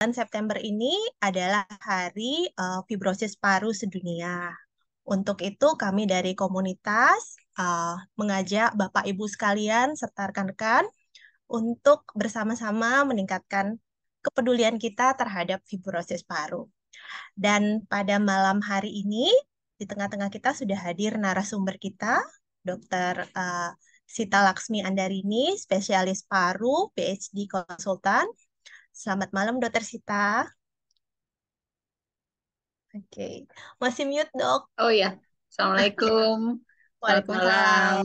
Bulan September ini adalah Hari Fibrosis Paru Sedunia. Untuk itu, kami dari komunitas mengajak Bapak Ibu sekalian serta rekan-rekan untuk bersama-sama meningkatkan kepedulian kita terhadap fibrosis paru. Dan pada malam hari ini, di tengah-tengah kita sudah hadir narasumber kita, Dr. Sita Laksmi Andarini, spesialis paru, PhD konsultan. Selamat malam, Dr. Sita. Oke, masih mute, Dok. Oh ya, Assalamualaikum. Selamat malam. Waalaikumsalam.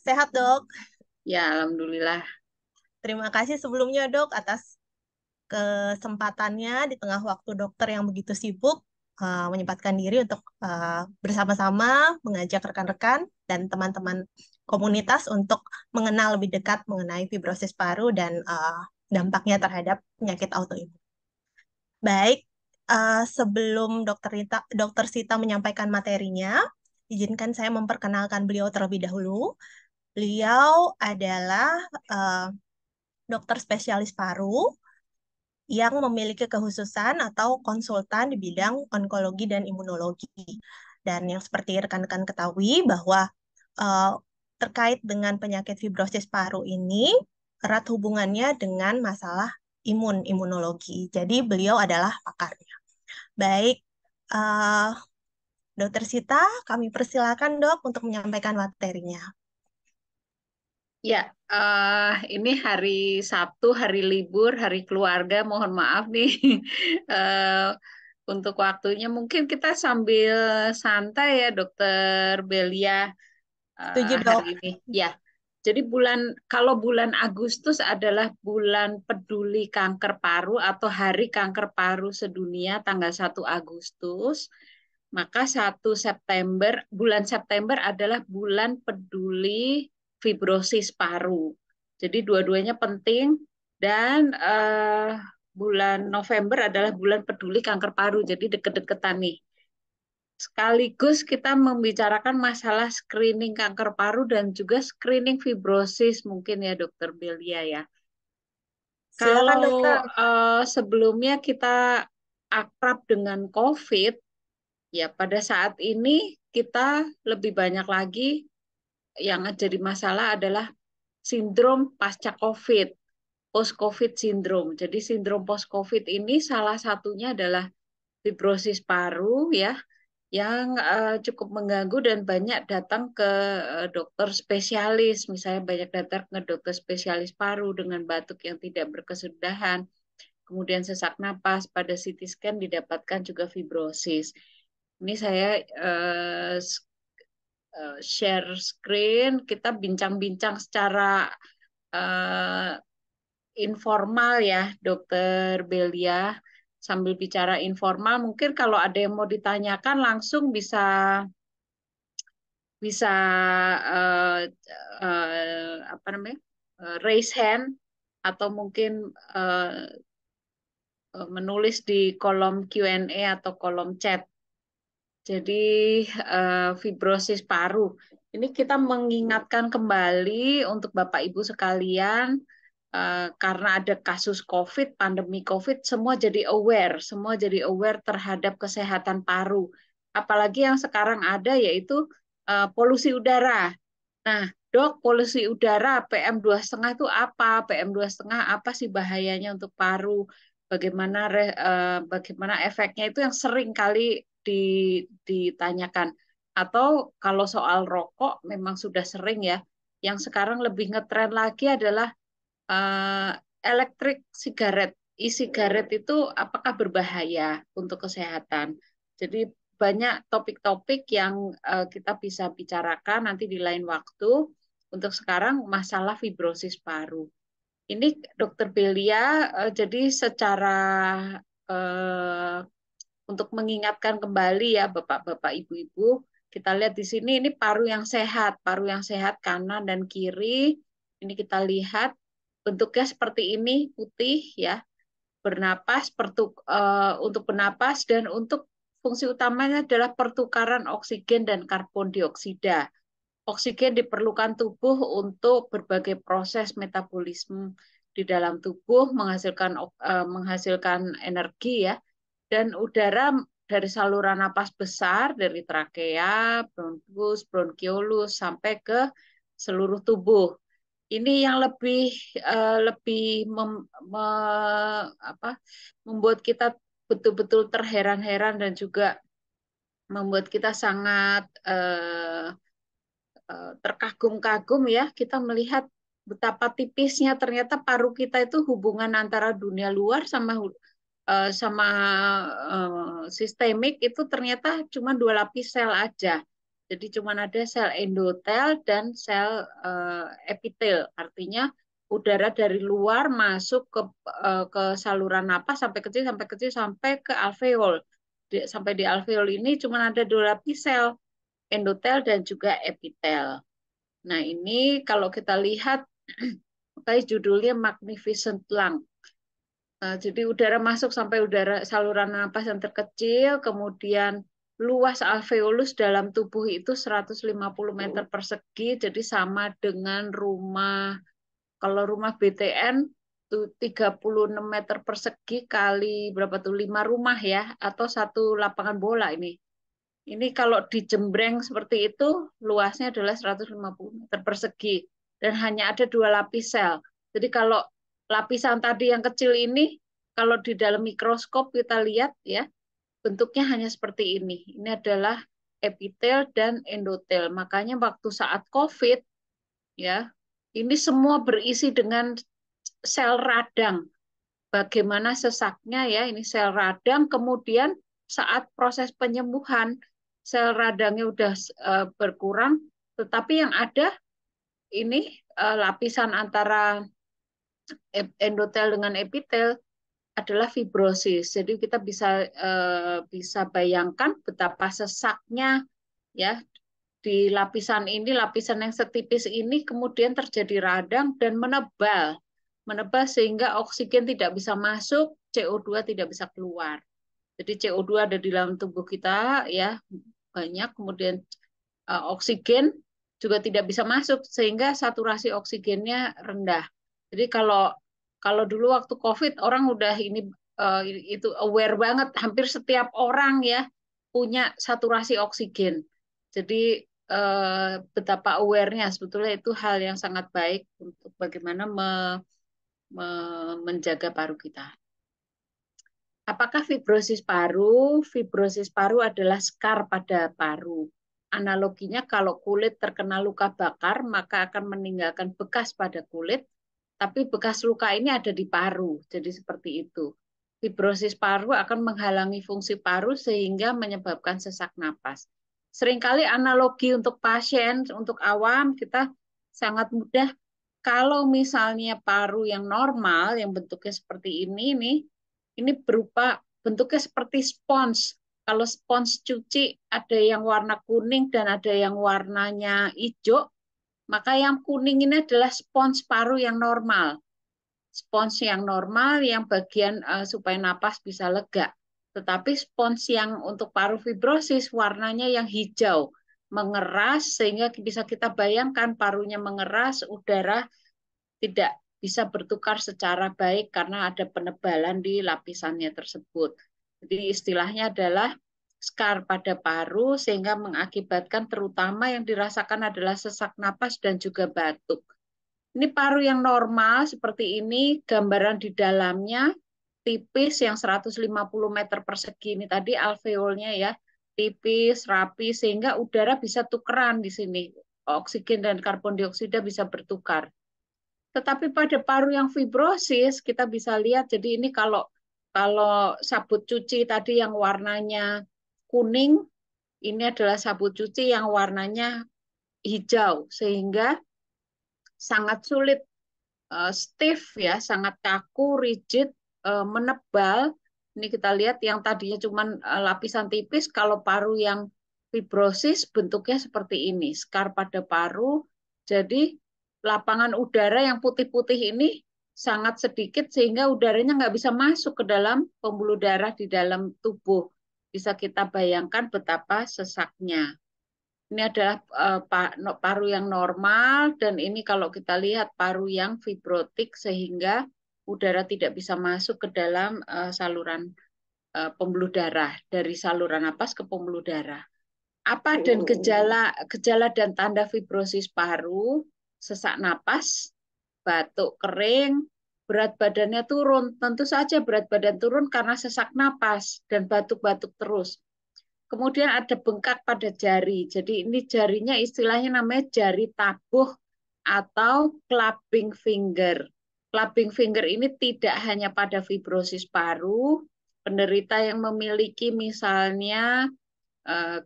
Sehat, Dok. Ya, Alhamdulillah. Terima kasih sebelumnya, Dok, atas kesempatannya di tengah waktu dokter yang begitu sibuk menyempatkan diri untuk bersama-sama mengajak rekan-rekan dan teman-teman komunitas untuk mengenal lebih dekat mengenai fibrosis paru dan dampaknya terhadap penyakit autoimun. Baik, sebelum Dokter Sita menyampaikan materinya, izinkan saya memperkenalkan beliau terlebih dahulu. Beliau adalah uh, dokter spesialis paru yang memiliki kekhususan atau konsultan di bidang onkologi dan imunologi. Dan yang seperti rekan-rekan ketahui bahwa uh, terkait dengan penyakit fibrosis paru ini erat hubungannya dengan masalah imunologi. Jadi beliau adalah pakarnya. Baik, uh, Dokter Sita, kami persilakan dok untuk menyampaikan materinya. Ya, ini hari Sabtu, hari libur, hari keluarga. Mohon maaf nih eh, untuk waktunya. Mungkin kita sambil santai ya, Dokter Belia, Setuju hari dok? ini. Ya, jadi kalau bulan Agustus adalah bulan peduli kanker paru atau Hari Kanker Paru Sedunia tanggal 1 Agustus. Maka 1 September, bulan September adalah bulan peduli fibrosis paru. Jadi dua-duanya penting dan bulan November adalah bulan peduli kanker paru. Jadi deket-deketan nih. Sekaligus kita membicarakan masalah screening kanker paru dan juga screening fibrosis mungkin ya Dokter Belia ya. Silakan Kalau dokter. sebelumnya kita akrab dengan COVID, ya, pada saat ini kita lebih banyak lagi yang jadi masalah adalah sindrom pasca COVID, post-COVID syndrome. Jadi sindrom post-COVID ini salah satunya adalah fibrosis paru ya, yang cukup mengganggu dan banyak datang ke dokter spesialis. Misalnya banyak datang ke dokter spesialis paru dengan batuk yang tidak berkesudahan, kemudian sesak napas, pada CT scan didapatkan juga fibrosis. Ini saya share screen, kita bincang-bincang secara uh, informal ya, Dokter Belia. Sambil bicara informal, mungkin kalau ada yang mau ditanyakan langsung bisa bisa uh, apa namanya raise hand atau mungkin uh, menulis di kolom Q&A atau kolom chat. Jadi fibrosis paru. Ini kita mengingatkan kembali untuk Bapak Ibu sekalian, karena ada kasus COVID, pandemi COVID, semua jadi aware terhadap kesehatan paru. Apalagi yang sekarang ada yaitu polusi udara. Nah, dok, polusi udara PM2,5 itu apa? PM2,5 apa sih bahayanya untuk paru? Bagaimana efeknya itu yang sering kali ditanyakan. Atau kalau soal rokok memang sudah sering ya. Yang sekarang lebih ngetren lagi adalah eh, elektrik sigaret. E-sigaret itu apakah berbahaya untuk kesehatan? Jadi banyak topik-topik yang kita bisa bicarakan nanti di lain waktu. Untuk sekarang masalah fibrosis paru. Ini Dokter Belia, jadi secara eh, untuk mengingatkan kembali ya Bapak-bapak, Ibu-ibu, kita lihat di sini ini paru yang sehat kanan dan kiri. Ini kita lihat bentuknya seperti ini, putih ya, bernapas untuk bernapas dan untuk fungsi utamanya adalah pertukaran oksigen dan karbon dioksida. Oksigen diperlukan tubuh untuk berbagai proses metabolisme di dalam tubuh, menghasilkan energi ya, dan udara dari saluran napas besar dari trakea, bronkus, bronkiolus sampai ke seluruh tubuh. Ini yang lebih membuat kita betul-betul terheran-heran dan juga membuat kita sangat terkagum-kagum ya. Kita melihat betapa tipisnya ternyata paru kita itu hubungan antara dunia luar sama sistemik itu ternyata cuma 2 lapis sel aja. Jadi cuma ada sel endotel dan sel epitel. Artinya udara dari luar masuk ke saluran napas sampai kecil sampai kecil sampai ke alveol. Sampai di alveol ini cuma ada 2 lapis sel, endotel dan juga epitel. Nah, ini kalau kita lihat kayak judulnya Magnificent Lung. Jadi udara masuk sampai udara saluran napas yang terkecil, kemudian luas alveolus dalam tubuh itu 150 meter persegi, jadi sama dengan rumah, kalau rumah BTN tuh 36 meter persegi kali berapa tuh, 5 rumah ya, atau 1 lapangan bola ini. Ini kalau dijembreng seperti itu, luasnya adalah 150 meter persegi, dan hanya ada 2 lapis sel. Jadi kalau lapisan tadi yang kecil ini, kalau di dalam mikroskop kita lihat ya, bentuknya hanya seperti ini. Ini adalah epitel dan endotel. Makanya waktu saat COVID ya, ini semua berisi dengan sel radang. Bagaimana sesaknya ya, ini sel radang, kemudian saat proses penyembuhan sel radangnya udah berkurang, tetapi yang ada ini lapisan antara endotel dengan epitel adalah fibrosis. Jadi kita bisa bayangkan betapa sesaknya ya di lapisan ini, lapisan yang setipis ini kemudian terjadi radang dan menebal. Menebal sehingga oksigen tidak bisa masuk, CO2 tidak bisa keluar. Jadi CO2 ada di dalam tubuh kita ya banyak, kemudian oksigen juga tidak bisa masuk sehingga saturasi oksigennya rendah. Jadi kalau dulu waktu COVID orang udah itu aware banget, hampir setiap orang ya punya saturasi oksigen. Jadi betapa aware-nya sebetulnya itu hal yang sangat baik untuk bagaimana menjaga paru kita. Apakah fibrosis paru? Fibrosis paru adalah skar pada paru. Analoginya kalau kulit terkena luka bakar, maka akan meninggalkan bekas pada kulit, tapi bekas luka ini ada di paru. Jadi seperti itu. Fibrosis paru akan menghalangi fungsi paru sehingga menyebabkan sesak napas. Seringkali analogi untuk pasien, untuk awam, kita sangat mudah kalau misalnya paru yang normal, yang bentuknya seperti ini berupa bentuknya seperti spons. Kalau spons cuci ada yang warna kuning dan ada yang warnanya hijau, maka yang kuning ini adalah spons paru yang normal. Spons yang normal yang bagian supaya napas bisa lega. Tetapi spons yang untuk paru fibrosis warnanya yang hijau, mengeras sehingga bisa kita bayangkan parunya mengeras, udara tidak bisa bertukar secara baik karena ada penebalan di lapisannya tersebut. Jadi istilahnya adalah skar pada paru sehingga mengakibatkan terutama yang dirasakan adalah sesak napas dan juga batuk. Ini paru yang normal seperti ini, gambaran di dalamnya tipis yang 150 meter persegi ini tadi alveolnya ya, tipis, rapi sehingga udara bisa tukeran di sini. Oksigen dan karbon dioksida bisa bertukar. Tetapi pada paru yang fibrosis kita bisa lihat, jadi ini kalau sabut cuci tadi yang warnanya kuning, ini adalah sabut cuci yang warnanya hijau, sehingga sangat sulit, stiff ya, sangat kaku, rigid, menebal. Ini kita lihat yang tadinya cuma lapisan tipis, kalau paru yang fibrosis bentuknya seperti ini, skar pada paru. Jadi lapangan udara yang putih-putih ini sangat sedikit sehingga udaranya nggak bisa masuk ke dalam pembuluh darah di dalam tubuh. Bisa kita bayangkan betapa sesaknya. Ini adalah paru yang normal, dan ini kalau kita lihat paru yang fibrotik sehingga udara tidak bisa masuk ke dalam saluran pembuluh darah, dari saluran napas ke pembuluh darah. Apa dan gejala dan tanda fibrosis paru? Sesak napas, batuk kering, berat badannya turun. Tentu saja berat badan turun karena sesak napas dan batuk-batuk terus. Kemudian ada bengkak pada jari. Jadi ini jarinya istilahnya namanya jari tabuh atau clubbing finger. Clubbing finger ini tidak hanya pada fibrosis paru, penderita yang memiliki misalnya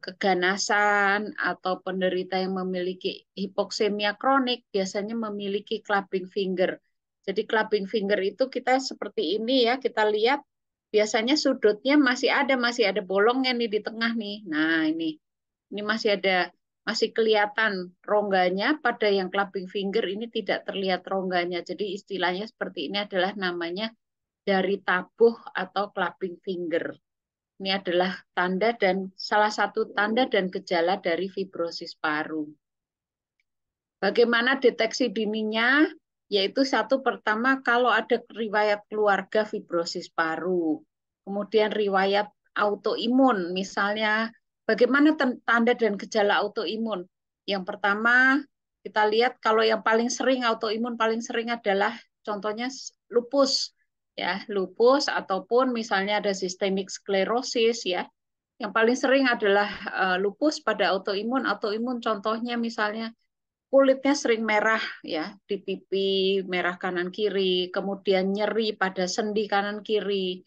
keganasan atau penderita yang memiliki hipoksemia kronik biasanya memiliki clubbing finger. Jadi clubbing finger itu kita seperti ini ya, kita lihat biasanya sudutnya masih ada bolongnya nih di tengah nih. Nah, ini masih kelihatan rongganya. Pada yang clubbing finger ini tidak terlihat rongganya. Jadi istilahnya seperti ini adalah namanya jari tabuh atau clubbing finger. Ini adalah salah satu tanda dan gejala dari fibrosis paru. Bagaimana deteksi dininya? Yaitu satu, pertama kalau ada riwayat keluarga fibrosis paru. Kemudian riwayat autoimun, misalnya bagaimana tanda dan gejala autoimun? Yang pertama kita lihat kalau yang paling sering autoimun paling sering adalah contohnya lupus. Ya, lupus ataupun misalnya ada systemic sclerosis ya. Yang paling sering adalah lupus pada autoimun. Autoimun contohnya misalnya kulitnya sering merah ya, di pipi, merah kanan kiri, kemudian nyeri pada sendi kanan kiri,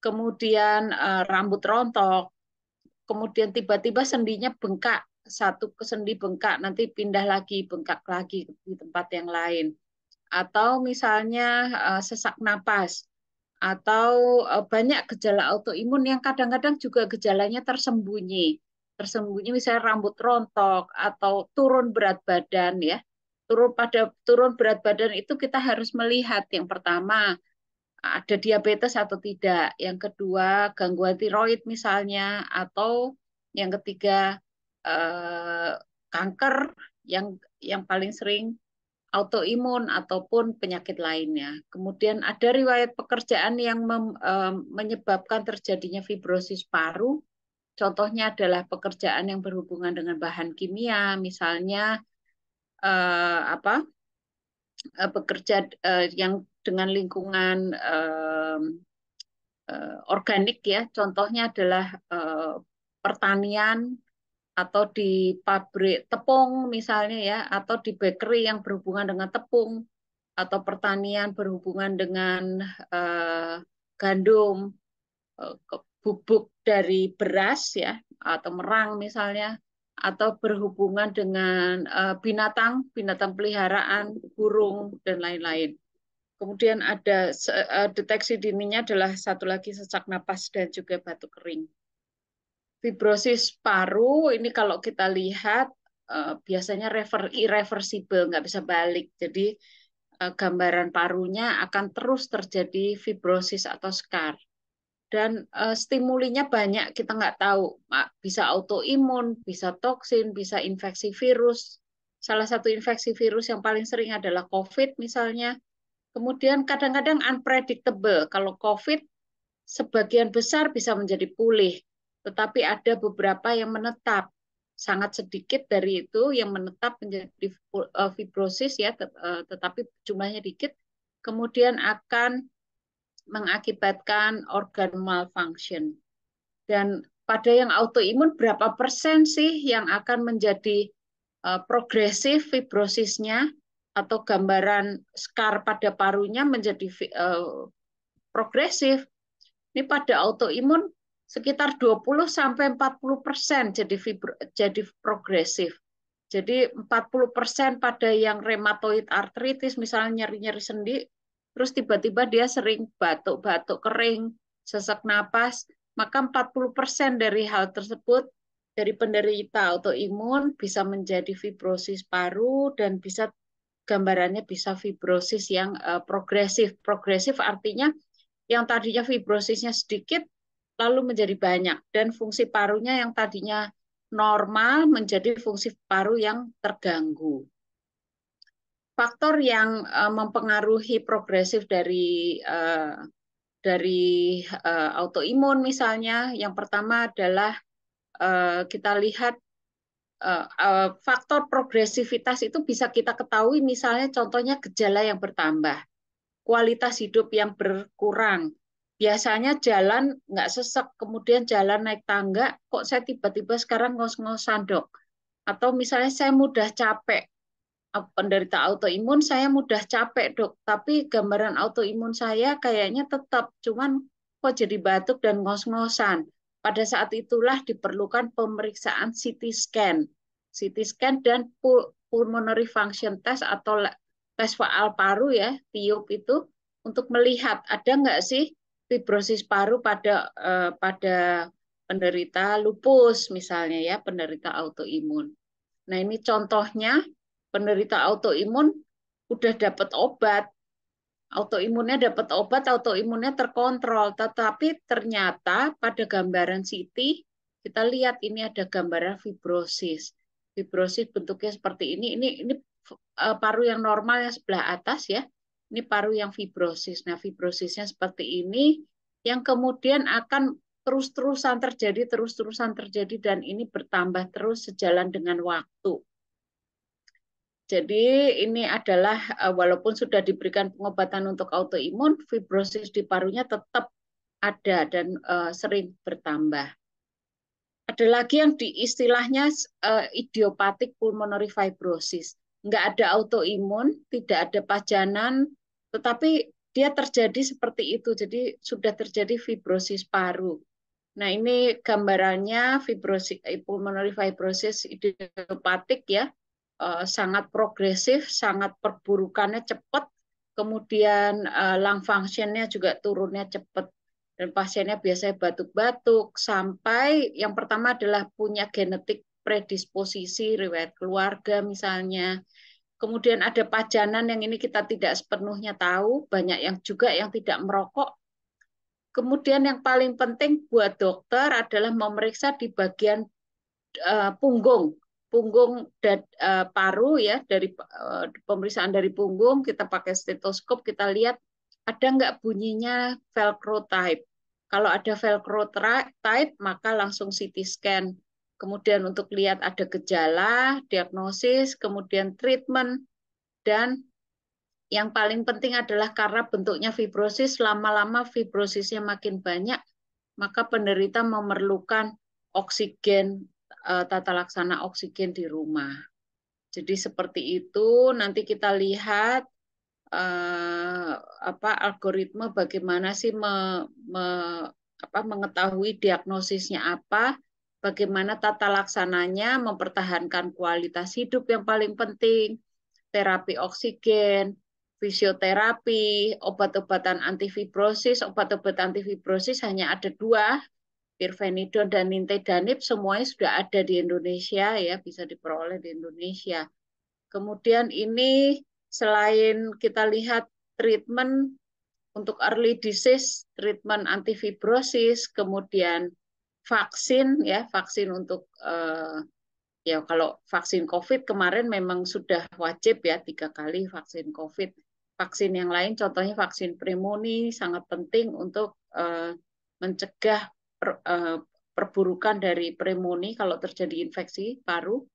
kemudian rambut rontok, kemudian tiba-tiba sendinya bengkak, satu ke sendi bengkak, nanti pindah lagi, bengkak lagi di tempat yang lain. Atau misalnya sesak napas, atau banyak gejala autoimun yang kadang-kadang juga gejalanya tersembunyi. Tersembunyi misalnya rambut rontok atau turun berat badan ya. Turun berat badan itu kita harus melihat yang pertama ada diabetes atau tidak, yang kedua gangguan tiroid misalnya, atau yang ketiga eh, kanker yang paling sering autoimun ataupun penyakit lainnya. Kemudian ada riwayat pekerjaan yang menyebabkan terjadinya fibrosis paru. Contohnya adalah pekerjaan yang berhubungan dengan bahan kimia, misalnya apa bekerja yang dengan lingkungan organik ya. Contohnya adalah pertanian atau di pabrik tepung misalnya ya, atau di bakery yang berhubungan dengan tepung, atau pertanian berhubungan dengan gandum, bubuk dari beras ya, atau merang misalnya, atau berhubungan dengan binatang peliharaan, burung dan lain-lain. Kemudian ada deteksi dininya adalah satu lagi sesak napas dan juga batuk kering. Fibrosis paru ini kalau kita lihat biasanya irreversible, nggak bisa balik. Jadi gambaran parunya akan terus terjadi fibrosis atau scar. Dan stimulinya banyak, kita nggak tahu. Bisa autoimun, bisa toksin, bisa infeksi virus. Salah satu infeksi virus yang paling sering adalah COVID misalnya. Kemudian kadang-kadang unpredictable. Kalau COVID, sebagian besar bisa menjadi pulih, tetapi ada beberapa yang menetap. Sangat sedikit dari itu yang menetap menjadi fibrosis ya, tetapi jumlahnya dikit. Kemudian akan mengakibatkan organ malfunction. Dan pada yang autoimun berapa persen sih yang akan menjadi progresif fibrosisnya atau gambaran scar pada parunya menjadi progresif? Ini pada autoimun sekitar 20 sampai 40% jadi progresif. Jadi 40% pada yang rheumatoid arthritis misalnya nyeri-nyeri sendi, terus tiba-tiba dia sering batuk-batuk kering, sesak napas, maka 40% dari hal tersebut dari penderita autoimun bisa menjadi fibrosis paru dan bisa gambarannya bisa fibrosis yang progresif. Progresif artinya yang tadinya fibrosisnya sedikit lalu menjadi banyak dan fungsi parunya yang tadinya normal menjadi fungsi paru yang terganggu. Faktor yang mempengaruhi progresif dari autoimun misalnya, yang pertama adalah kita lihat faktor progresivitas itu bisa kita ketahui, misalnya contohnya gejala yang bertambah, kualitas hidup yang berkurang. Biasanya jalan nggak sesek, kemudian jalan naik tangga, kok saya tiba-tiba sekarang ngos-ngosan, Dok. Atau misalnya saya mudah capek, penderita autoimun saya mudah capek, Dok, tapi gambaran autoimun saya kayaknya tetap, cuman kok jadi batuk dan ngos-ngosan. Pada saat itulah diperlukan pemeriksaan CT scan. CT scan dan pulmonary function test atau tes faal paru ya, tiup itu, untuk melihat ada nggak sih fibrosis paru pada penderita lupus misalnya ya, penderita autoimun. Nah, ini contohnya penderita autoimun udah dapat obat, autoimunnya terkontrol, tetapi ternyata pada gambaran CT kita lihat ini ada gambaran fibrosis. Fibrosis bentuknya seperti ini. Ini paru yang normal yang sebelah atas ya. Ini paru yang fibrosis. Nah, fibrosisnya seperti ini yang kemudian akan terus-terusan terjadi dan ini bertambah terus sejalan dengan waktu. Jadi ini adalah walaupun sudah diberikan pengobatan untuk autoimun, fibrosis di parunya tetap ada dan sering bertambah. Ada lagi yang istilahnya idiopathic pulmonary fibrosis. Nggak ada autoimun, tidak ada pajanan, tetapi dia terjadi seperti itu. Jadi sudah terjadi fibrosis paru. Nah, ini gambarannya fibrosis pulmonary fibrosis idiopatik ya. Sangat progresif, sangat perburukannya cepat, kemudian lung function-nya juga turunnya cepat. Dan pasiennya biasanya batuk-batuk, sampai yang pertama adalah punya genetik predisposisi, riwayat keluarga misalnya. Kemudian ada pajanan yang ini kita tidak sepenuhnya tahu, banyak yang juga yang tidak merokok. Kemudian yang paling penting buat dokter adalah memeriksa di bagian punggung paru ya, dari pemeriksaan dari punggung kita pakai stetoskop, kita lihat ada nggak bunyinya velcro type. Kalau ada velcro type maka langsung CT scan. Kemudian untuk lihat ada gejala, diagnosis, kemudian treatment, dan yang paling penting adalah karena bentuknya fibrosis, lama-lama fibrosisnya makin banyak, maka penderita memerlukan oksigen, tata laksana oksigen di rumah. Jadi seperti itu, nanti kita lihat algoritma bagaimana sih mengetahui diagnosisnya apa, bagaimana tata laksananya, mempertahankan kualitas hidup yang paling penting, terapi oksigen, fisioterapi, obat-obatan antifibrosis. Obat-obat antifibrosis hanya ada 2, pirfenidon dan nintedanib, semuanya sudah ada di Indonesia ya, bisa diperoleh di Indonesia. Kemudian ini selain kita lihat treatment untuk early disease, treatment antifibrosis, kemudian vaksin ya, vaksin untuk ya kalau vaksin COVID kemarin memang sudah wajib ya 3 kali vaksin COVID. Vaksin yang lain contohnya vaksin pneumonia sangat penting untuk mencegah perburukan dari pneumonia kalau terjadi infeksi paru.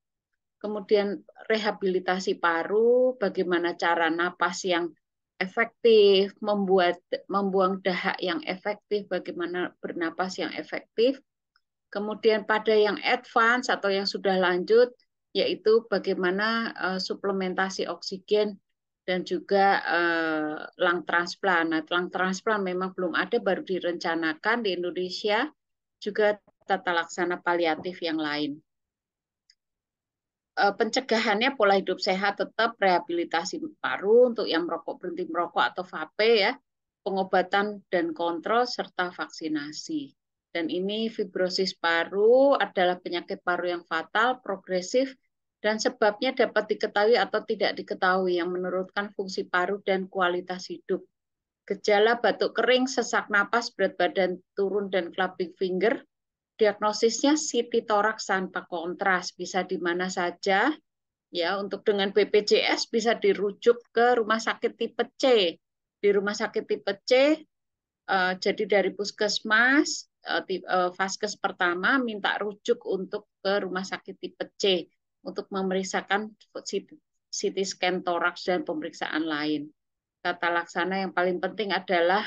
Kemudian rehabilitasi paru, bagaimana cara napas yang efektif, membuang dahak yang efektif, bagaimana bernapas yang efektif. Kemudian pada yang advance atau yang sudah lanjut, yaitu bagaimana suplementasi oksigen dan juga lung transplant. Nah, lung transplant memang belum ada, baru direncanakan di Indonesia, juga tata laksana paliatif yang lain. Pencegahannya pola hidup sehat tetap, rehabilitasi paru untuk yang merokok berhenti merokok atau vape ya, pengobatan dan kontrol serta vaksinasi. Dan ini fibrosis paru adalah penyakit paru yang fatal, progresif, dan sebabnya dapat diketahui atau tidak diketahui yang menurunkan fungsi paru dan kualitas hidup. Gejala batuk kering, sesak napas, berat badan turun, dan clubbing finger. diagnosisnya CT toraks tanpa kontras, bisa di mana saja. Ya, untuk dengan BPJS bisa dirujuk ke rumah sakit tipe C. Di rumah sakit tipe C, jadi dari puskesmas, vaskes pertama minta rujuk untuk ke rumah sakit tipe C untuk memeriksakan CT scan toraks dan pemeriksaan lain. Tata laksana yang paling penting adalah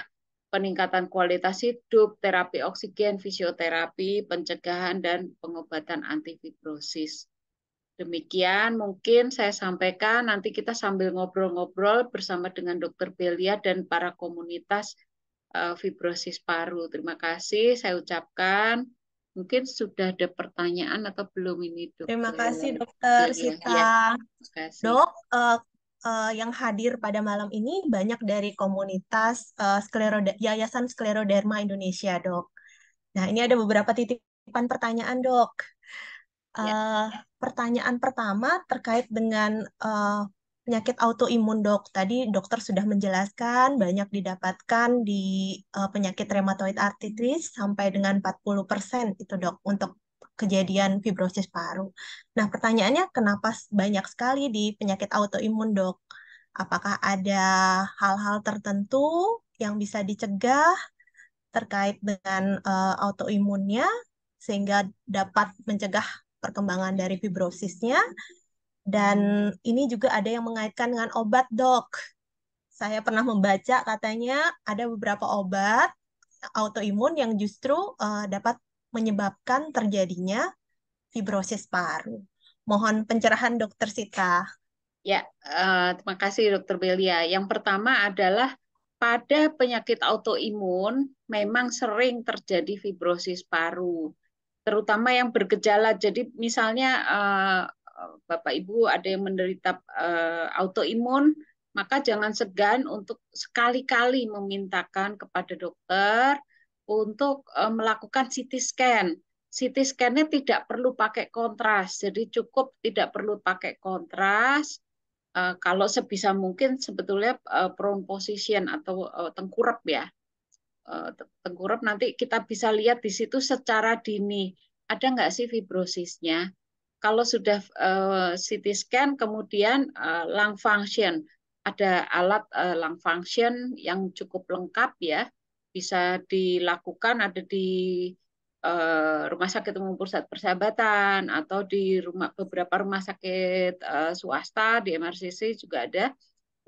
peningkatan kualitas hidup, terapi oksigen, fisioterapi, pencegahan, dan pengobatan antifibrosis. Demikian mungkin saya sampaikan, nanti kita sambil ngobrol-ngobrol bersama dengan Dr. Belia dan para komunitas fibrosis paru. Terima kasih saya ucapkan. Mungkin sudah ada pertanyaan atau belum ini Terima Dr. kasih Dokter Belia? Sita. Ya, terima kasih. Dok, yang hadir pada malam ini banyak dari komunitas Yayasan Skleroderma Indonesia, Dok. Nah, ini ada beberapa titipan pertanyaan, Dok. Ya. Eh, Pertanyaan pertama terkait dengan penyakit autoimun, Dok. Tadi dokter sudah menjelaskan banyak didapatkan di penyakit rheumatoid arthritis sampai dengan 40% itu, Dok, untuk kejadian fibrosis paru. Nah, pertanyaannya kenapa banyak sekali di penyakit autoimun, Dok? Apakah ada hal-hal tertentu yang bisa dicegah terkait dengan autoimunnya sehingga dapat mencegah perkembangan dari fibrosisnya? Dan ini juga ada yang mengaitkan dengan obat, Dok. Saya pernah membaca katanya ada beberapa obat autoimun yang justru dapat menyebabkan terjadinya fibrosis paru. Mohon pencerahan Dokter Sita. Ya, terima kasih Dr. Belia. Yang pertama adalah pada penyakit autoimun memang sering terjadi fibrosis paru, terutama yang bergejala. Jadi misalnya Bapak Ibu ada yang menderita autoimun, maka jangan segan untuk sekali-kali memintakan kepada dokter untuk melakukan CT scan. CT scan-nya tidak perlu pakai kontras, jadi cukup tidak perlu pakai kontras. Kalau sebisa mungkin sebetulnya prone position atau tengkurap ya. Tengkurap nanti kita bisa lihat di situ secara dini. Ada nggak sih fibrosisnya? Kalau sudah CT scan, kemudian lung function. Ada alat lung function yang cukup lengkap ya. Bisa dilakukan ada di Rumah Sakit Umum Pusat Persahabatan atau di beberapa rumah sakit swasta di MRCC juga ada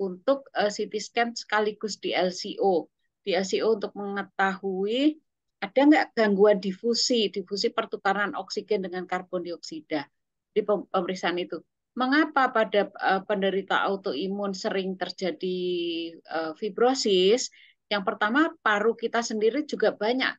untuk CT scan sekaligus di LCO. Di LCO untuk mengetahui ada nggak gangguan difusi pertukaran oksigen dengan karbon dioksida di pemeriksaan itu. Mengapa pada penderita autoimun sering terjadi fibrosis? Yang pertama, paru kita sendiri juga banyak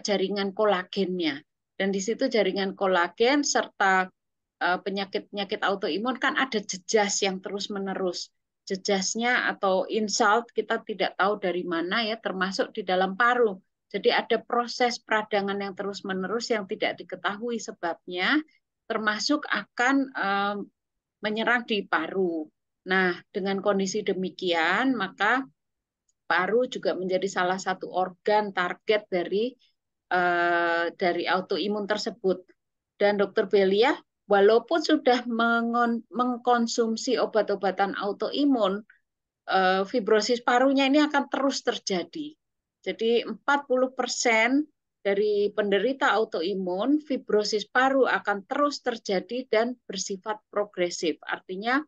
jaringan kolagennya. Dan di situ jaringan kolagen serta penyakit-penyakit autoimun kan ada jejas yang terus-menerus. Jejasnya atau insult kita tidak tahu dari mana ya, termasuk di dalam paru. Jadi ada proses peradangan yang terus-menerus yang tidak diketahui sebabnya, termasuk akan menyerang di paru. Nah, dengan kondisi demikian, maka paru juga menjadi salah satu organ target dari autoimun tersebut. Dan Dokter Belia, walaupun sudah mengkonsumsi obat-obatan autoimun, fibrosis parunya ini akan terus terjadi. Jadi 40% dari penderita autoimun, fibrosis paru akan terus terjadi dan bersifat progresif. Artinya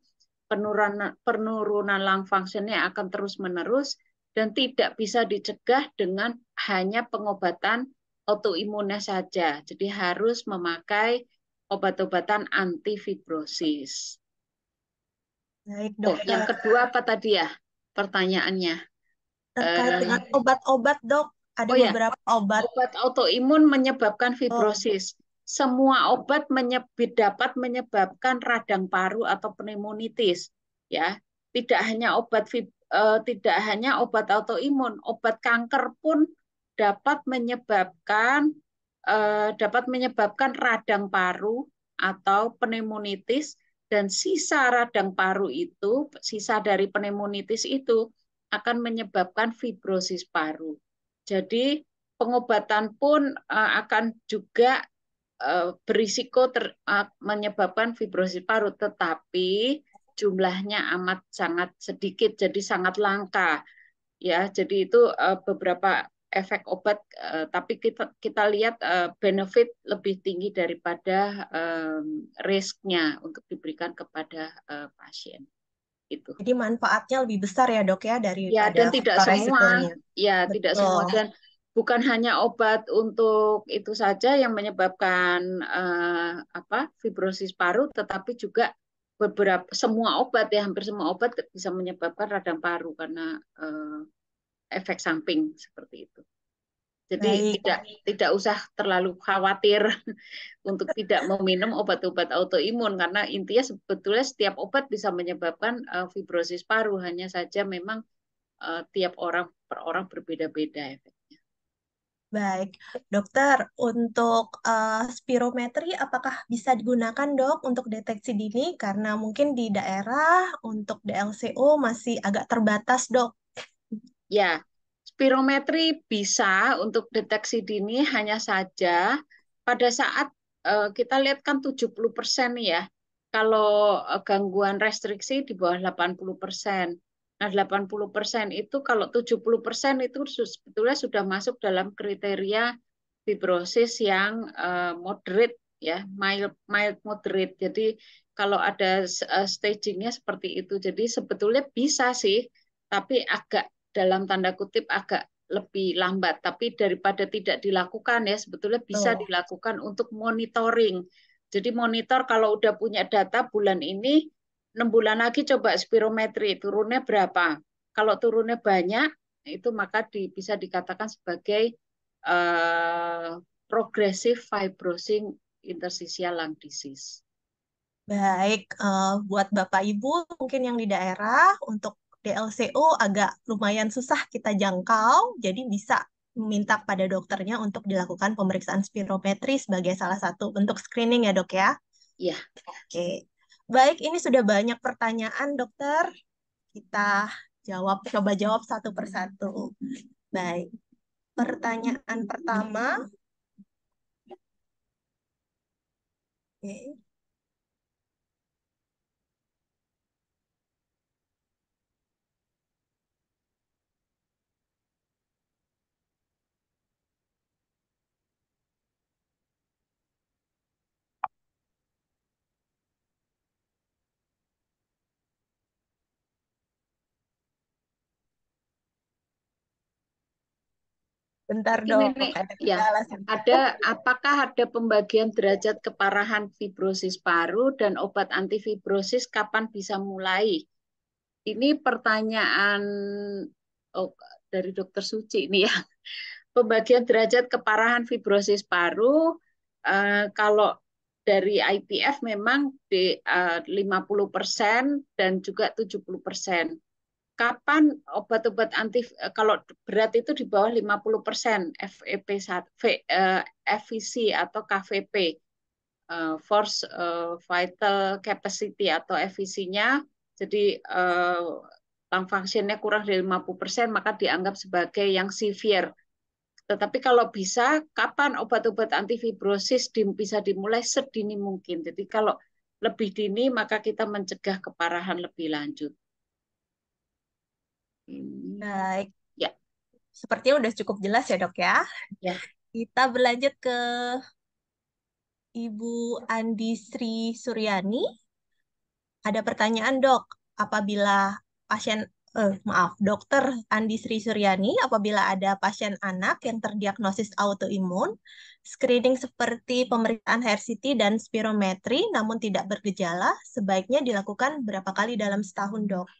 penurunan lung function-nya akan terus-menerus dan tidak bisa dicegah dengan hanya pengobatan autoimunnya saja. Jadi harus memakai obat-obatan antifibrosis. Baik, Yang Dokter. kedua apa tadi ya pertanyaannya? Terkait dengan obat-obat, Dok, ada Oh ya, beberapa obat. obat autoimun menyebabkan fibrosis. Semua obat dapat menyebabkan radang paru atau pneumonitis. Ya, tidak hanya obat autoimun, obat kanker pun dapat menyebabkan radang paru atau pneumonitis, dan sisa radang paru itu, sisa dari pneumonitis itu akan menyebabkan fibrosis paru. Jadi pengobatan pun akan juga berisiko menyebabkan fibrosis paru, tetapi jumlahnya amat sangat sedikit, jadi sangat langka. Ya, jadi itu beberapa efek obat, tapi kita lihat benefit lebih tinggi daripada risknya untuk diberikan kepada pasien. Itu. Jadi manfaatnya lebih besar ya dok ya Ya, daripada dan tidak faktor semua, resikonya. ya tidak Betul. semua, dan bukan hanya obat untuk itu saja yang menyebabkan fibrosis paru, tetapi juga semua obat, ya hampir semua obat bisa menyebabkan radang paru karena efek samping seperti itu. Jadi Baik. tidak usah terlalu khawatir untuk tidak meminum obat-obat autoimun, karena intinya sebetulnya setiap obat bisa menyebabkan fibrosis paru, hanya saja memang tiap orang per orang berbeda-beda efeknya. Baik, dokter, untuk spirometri apakah bisa digunakan dok untuk deteksi dini? Karena mungkin di daerah untuk DLCO masih agak terbatas dok. Ya, spirometri bisa untuk deteksi dini, hanya saja pada saat kita lihat kan 70% ya, kalau gangguan restriksi di bawah 80%. Nah, 80% itu, kalau 70% itu sebetulnya sudah masuk dalam kriteria fibrosis yang moderate, ya, mild moderate. Jadi kalau ada stagingnya seperti itu, jadi sebetulnya bisa sih, tapi agak, dalam tanda kutip, agak lebih lambat. Tapi daripada tidak dilakukan, ya sebetulnya bisa Tuh. dilakukan untuk monitoring. Jadi monitor, kalau udah punya data bulan ini, 6 bulan lagi coba spirometri turunnya berapa. Kalau turunnya banyak, itu maka bisa dikatakan sebagai progressive fibrosing interstitial lung disease. Baik, buat Bapak Ibu mungkin yang di daerah untuk DLCO agak lumayan susah kita jangkau, jadi bisa meminta pada dokternya untuk dilakukan pemeriksaan spirometri sebagai salah satu bentuk screening ya dok ya. Ya. Oke, baik ini sudah banyak pertanyaan dokter, kita coba jawab satu persatu. Baik, pertanyaan pertama. Oke. Bentar Mungkin dok, ini ada ya, kendala apakah ada pembagian derajat keparahan fibrosis paru dan obat antifibrosis kapan bisa mulai? Ini pertanyaan dari Dokter Suci ini ya. Pembagian derajat keparahan fibrosis paru, kalau dari IPF memang di 50% dan juga 70%. Kapan obat-obat kalau berat itu di bawah 50% FVC atau KVP, force vital capacity atau FVC-nya, jadi lung function-nya kurang dari 50%, maka dianggap sebagai yang severe. Tetapi kalau bisa, kapan obat-obat antifibrosis bisa dimulai sedini mungkin. Jadi kalau lebih dini, maka kita mencegah keparahan lebih lanjut. Baik, Ya, sepertinya udah cukup jelas ya dok ya. ya. Kita berlanjut ke Ibu Andi Sri Suryani. Ada pertanyaan dok, apabila pasien, maaf, dokter Andi Sri Suryani, apabila ada pasien anak yang terdiagnosis autoimun, screening seperti pemeriksaan HRCT dan spirometri namun tidak bergejala, sebaiknya dilakukan berapa kali dalam setahun dok?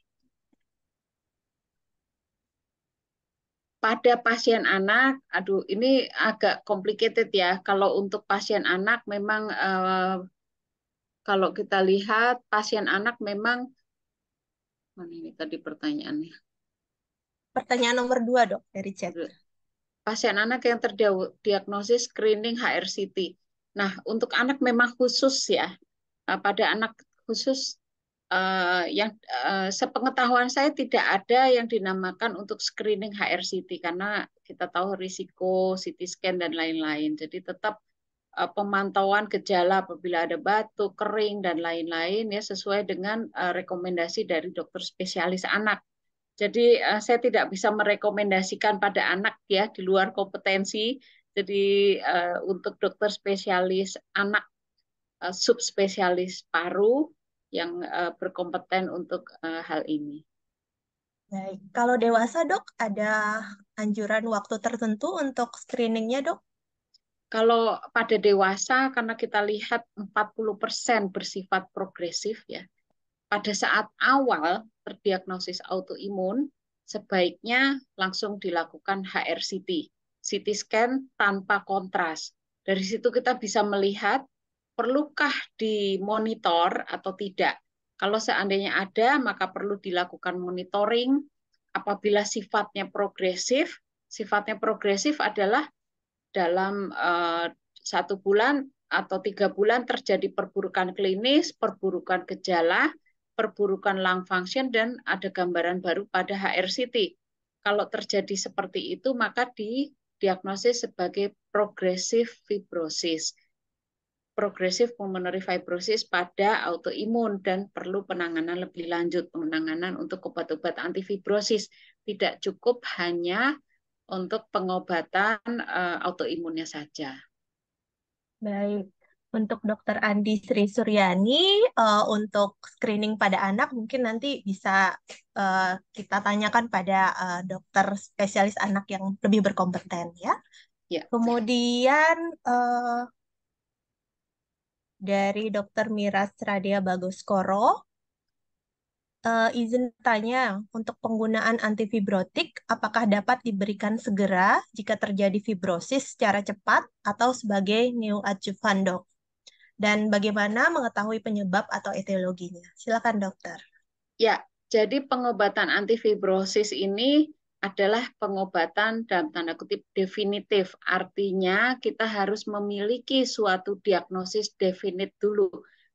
Pada pasien anak, aduh ini agak complicated ya. Kalau untuk pasien anak memang kalau kita lihat pasien anak memang, mana ini tadi pertanyaannya. Pertanyaan nomor 2 dok dari chat. Pasien anak yang terdiagnosis screening HRCT. Nah, untuk anak memang khusus ya. Pada anak khusus yang sepengetahuan saya tidak ada yang dinamakan untuk screening HRCT, karena kita tahu risiko CT scan dan lain-lain. Jadi tetap pemantauan gejala apabila ada batuk, kering dan lain-lain ya sesuai dengan rekomendasi dari dokter spesialis anak. Jadi saya tidak bisa merekomendasikan pada anak ya di luar kompetensi. Jadi untuk dokter spesialis anak subspesialis paru yang berkompeten untuk hal ini. Baik, kalau dewasa dok, ada anjuran waktu tertentu untuk screeningnya dok? Kalau pada dewasa, karena kita lihat 40% bersifat progresif ya, pada saat awal terdiagnosis autoimun, sebaiknya langsung dilakukan HRCT, CT scan tanpa kontras. Dari situ kita bisa melihat perlukah dimonitor atau tidak. Kalau seandainya ada, maka perlu dilakukan monitoring. Apabila sifatnya progresif adalah dalam 1 bulan atau 3 bulan terjadi perburukan klinis, perburukan gejala, perburukan lung function, dan ada gambaran baru pada HRCT. Kalau terjadi seperti itu, maka didiagnosis sebagai progresif fibrosis. Progresif pulmonary fibrosis pada autoimun dan perlu penanganan lebih lanjut, penanganan untuk obat-obat antifibrosis. Tidak cukup hanya untuk pengobatan autoimunnya saja. Baik, untuk Dokter Andi Sri Suryani, untuk screening pada anak mungkin nanti bisa kita tanyakan pada dokter spesialis anak yang lebih berkompeten ya. Ya. Kemudian dari Dokter Miras Radia Bagoskoro, izin tanya untuk penggunaan antifibrotik, apakah dapat diberikan segera jika terjadi fibrosis secara cepat atau sebagai neoadjuvan dok? Dan bagaimana mengetahui penyebab atau etiologinya? Silakan dokter. Ya, jadi pengobatan antifibrosis ini adalah pengobatan dalam tanda kutip definitif. Artinya kita harus memiliki suatu diagnosis definit dulu.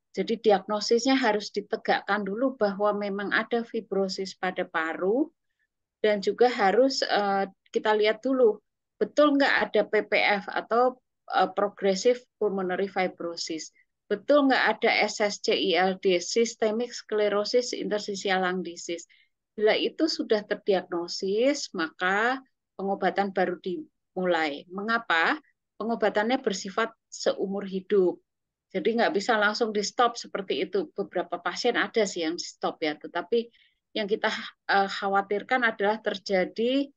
Jadi diagnosisnya harus ditegakkan dulu bahwa memang ada fibrosis pada paru, dan juga harus kita lihat dulu betul nggak ada PPF atau progressive pulmonary fibrosis, betul nggak ada SSC-ILD, systemic sclerosis interstitial lung disease. Bila itu sudah terdiagnosis, maka pengobatan baru dimulai. Mengapa? Pengobatannya bersifat seumur hidup. Jadi nggak bisa langsung di stop seperti itu. Beberapa pasien ada sih yang di stop ya, tetapi yang kita khawatirkan adalah terjadi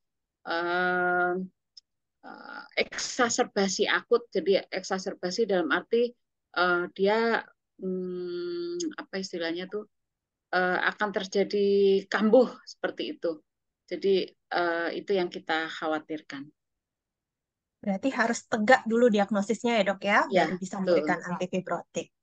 eksaserbasi akut. Jadi eksaserbasi dalam arti dia apa istilahnya tuh akan terjadi kambuh seperti itu. Jadi itu yang kita khawatirkan. Berarti harus tegak dulu diagnosisnya ya dok ya, Ya, baru bisa betul. memberikan antifibrotik.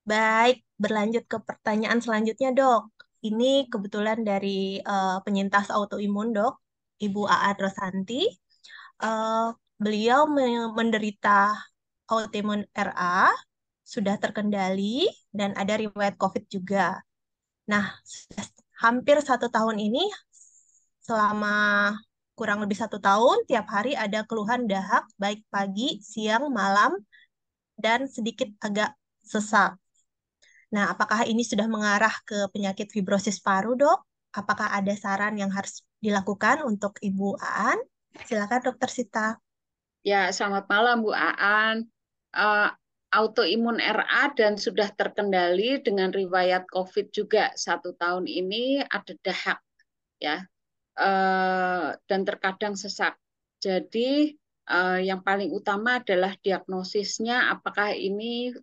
Baik, berlanjut ke pertanyaan selanjutnya dok. Ini kebetulan dari penyintas autoimun dok, Ibu Aan Rosanti. Eh, Beliau menderita autoimun RA, sudah terkendali, dan ada riwayat COVID juga. Nah, hampir 1 tahun ini, selama kurang lebih 1 tahun, tiap hari ada keluhan dahak, baik pagi, siang, malam, dan sedikit agak sesak. Nah, apakah ini sudah mengarah ke penyakit fibrosis paru, dok? Apakah ada saran yang harus dilakukan untuk Ibu Aan? Silakan, Dokter Sita. Ya, selamat malam Bu Aan. Uh, Autoimun RA dan sudah terkendali dengan riwayat COVID juga 1 tahun ini, ada dahak ya, dan terkadang sesak. Jadi yang paling utama adalah diagnosisnya apakah ini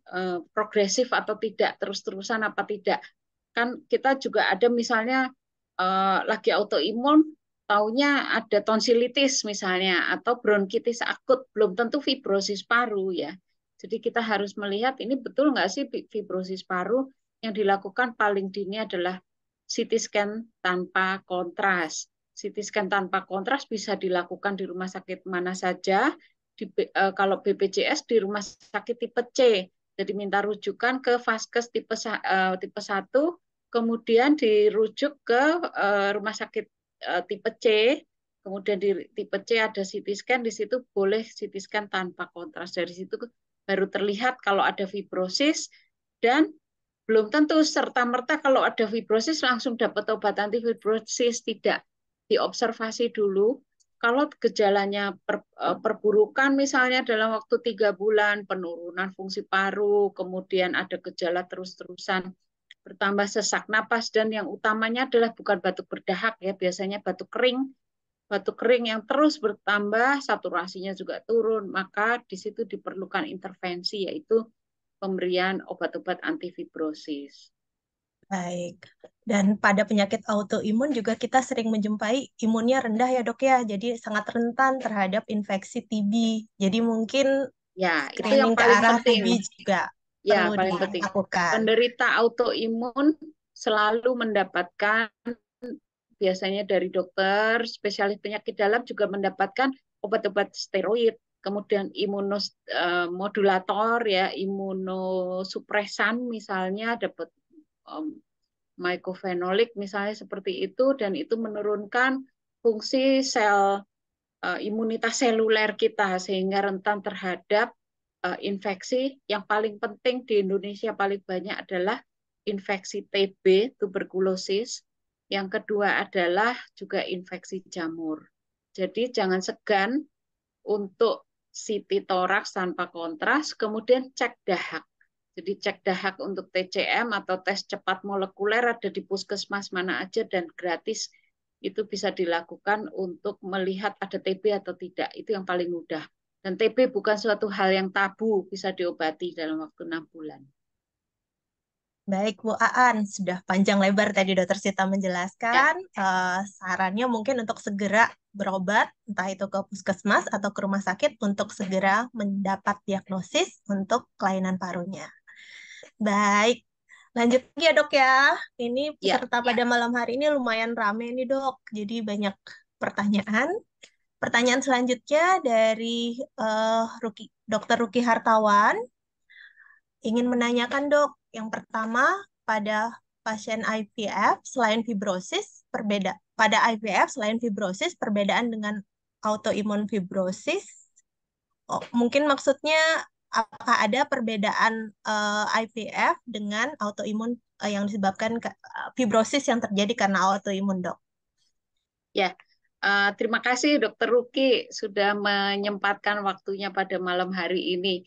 progresif atau tidak, terus-terusan apa tidak. Kan kita juga ada misalnya lagi autoimun, taunya ada tonsilitis misalnya atau bronkitis akut, belum tentu fibrosis paru ya. Jadi kita harus melihat ini betul nggak sih fibrosis paru. Yang dilakukan paling dini adalah CT scan tanpa kontras. CT scan tanpa kontras bisa dilakukan di rumah sakit mana saja. Kalau BPJS di rumah sakit tipe C. Jadi minta rujukan ke Vaskes tipe 1, kemudian dirujuk ke rumah sakit tipe C, kemudian di tipe C ada CT scan, di situ boleh CT scan tanpa kontras. Dari situ baru terlihat kalau ada fibrosis, dan belum tentu serta-merta kalau ada fibrosis langsung dapat obat antifibrosis, tidak. Diobservasi dulu. Kalau gejalanya perburukan misalnya dalam waktu 3 bulan, penurunan fungsi paru, kemudian ada gejala terus-terusan bertambah sesak napas, dan yang utamanya adalah bukan batuk berdahak ya, biasanya batuk kering yang terus bertambah, saturasinya juga turun, maka di situ diperlukan intervensi, yaitu pemberian obat-obat antifibrosis. Baik. Dan pada penyakit autoimun juga kita sering menjumpai imunnya rendah ya dok ya, jadi sangat rentan terhadap infeksi TB. Jadi mungkin Ya, itu yang screening ke paling arah penting. TB juga Ya, perlu paling penting. dilakukan. Penderita autoimun selalu mendapatkan, biasanya dari dokter, spesialis penyakit dalam juga mendapatkan obat-obat steroid, kemudian imunomodulator ya, imunosupresan misalnya dapat mycophenolic misalnya seperti itu, dan itu menurunkan fungsi sel imunitas seluler kita sehingga rentan terhadap infeksi. Yang paling penting di Indonesia paling banyak adalah infeksi TB, tuberkulosis. Yang kedua adalah juga infeksi jamur. Jadi jangan segan untuk CT toraks tanpa kontras, kemudian cek dahak. Jadi cek dahak untuk TCM atau tes cepat molekuler ada di puskesmas mana aja dan gratis. Itu bisa dilakukan untuk melihat ada TB atau tidak. Itu yang paling mudah. Dan TB bukan suatu hal yang tabu, bisa diobati dalam waktu 6 bulan. Baik, Bu Aan, sudah panjang lebar tadi Dokter Sita Ya, menjelaskan. Sarannya mungkin untuk segera berobat, entah itu ke puskesmas atau ke rumah sakit untuk segera mendapat diagnosis untuk kelainan parunya. Baik, lanjut lagi ya dok ya. Ini ya. peserta pada malam hari ini lumayan rame nih dok, jadi banyak pertanyaan. Pertanyaan selanjutnya dari Dokter Ruki Hartawan. Ingin menanyakan dok, yang pertama pada pasien IVF selain fibrosis pada IVF selain fibrosis perbedaan dengan autoimun fibrosis. Oh, mungkin maksudnya apakah ada perbedaan IVF dengan autoimun yang disebabkan fibrosis yang terjadi karena autoimun dok? Ya, terima kasih Dokter Ruki sudah menyempatkan waktunya pada malam hari ini.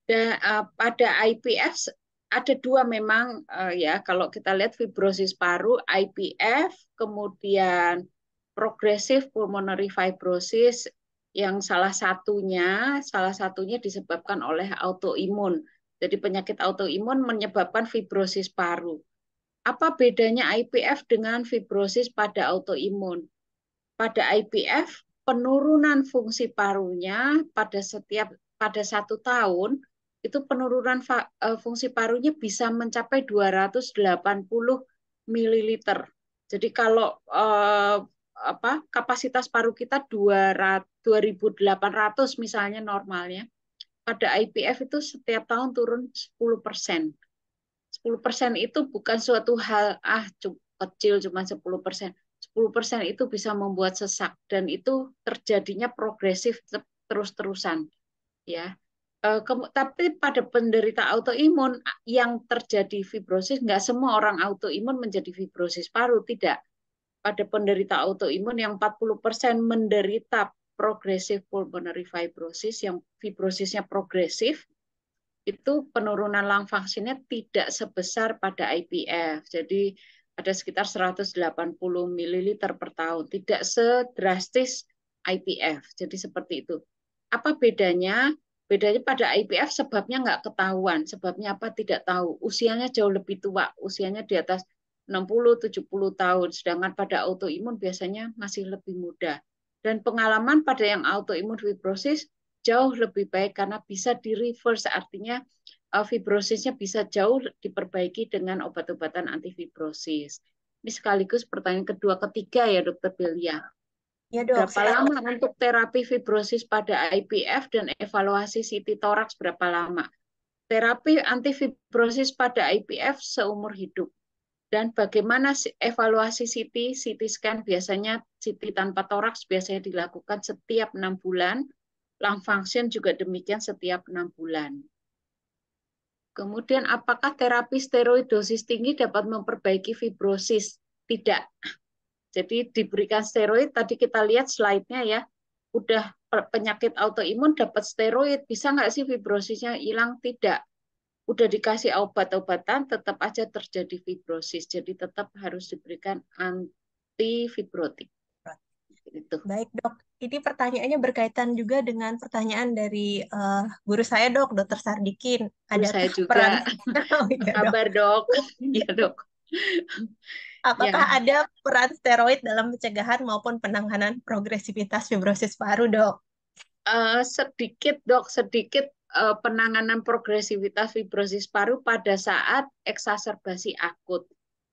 Dan pada IPF ada dua memang, ya, kalau kita lihat fibrosis paru, IPF, kemudian progressive pulmonary fibrosis, yang salah satunya disebabkan oleh autoimun. Jadi penyakit autoimun menyebabkan fibrosis paru. Apa bedanya IPF dengan fibrosis pada autoimun? Pada IPF, penurunan fungsi parunya pada 1 tahun itu penurunan fungsi parunya bisa mencapai 280 ml. Jadi kalau kapasitas paru kita 2.800 misalnya normalnya, pada IPF itu setiap tahun turun 10%. 10% itu bukan suatu hal kecil, cuma 10%. 10% itu bisa membuat sesak, dan itu terjadinya progresif terus-terusan ya. Tapi pada penderita autoimun yang terjadi fibrosis, nggak semua orang autoimun menjadi fibrosis paru, tidak. Pada penderita autoimun yang 40% menderita progressive pulmonary fibrosis, yang fibrosisnya progresif, itu penurunan lung function-nya tidak sebesar pada IPF. Jadi ada sekitar 180 ml per tahun. Tidak sedrastis IPF. Jadi seperti itu. Apa bedanya? Bedanya pada IPF sebabnya nggak ketahuan. Sebabnya apa? Tidak tahu. Usianya jauh lebih tua. Usianya di atas 60-70 tahun. Sedangkan pada autoimun biasanya masih lebih muda. Dan pengalaman pada yang autoimun fibrosis jauh lebih baik karena bisa di reverse, artinya fibrosisnya bisa jauh diperbaiki dengan obat-obatan antifibrosis. Ini sekaligus pertanyaan kedua ketiga ya Dokter Belia. Ya dok, Berapa lama untuk terapi fibrosis pada IPF dan evaluasi CT toraks berapa lama? Terapi antifibrosis pada IPF seumur hidup. Dan bagaimana evaluasi CT? CT scan biasanya CT tanpa toraks biasanya dilakukan setiap 6 bulan. Lung function juga demikian setiap 6 bulan. Kemudian apakah terapi steroid dosis tinggi dapat memperbaiki fibrosis? Tidak. Jadi diberikan steroid, tadi kita lihat slide-nya ya, udah penyakit autoimun dapat steroid, bisa nggak sih fibrosisnya hilang? Tidak. Udah dikasih obat-obatan, tetap aja terjadi fibrosis. Jadi tetap harus diberikan antifibrotik. Itu. Baik, Dok. Ini pertanyaannya berkaitan juga dengan pertanyaan dari guru saya, Dok, Dokter Sardikin. Terus saya Adakah peran juga, oh, iya, Dok. kabar dok? Ya dok. Apakah Ya, ada peran steroid dalam pencegahan maupun penanganan progresivitas fibrosis paru, Dok? sedikit dok, sedikit penanganan progresivitas fibrosis paru pada saat eksaserbasi akut.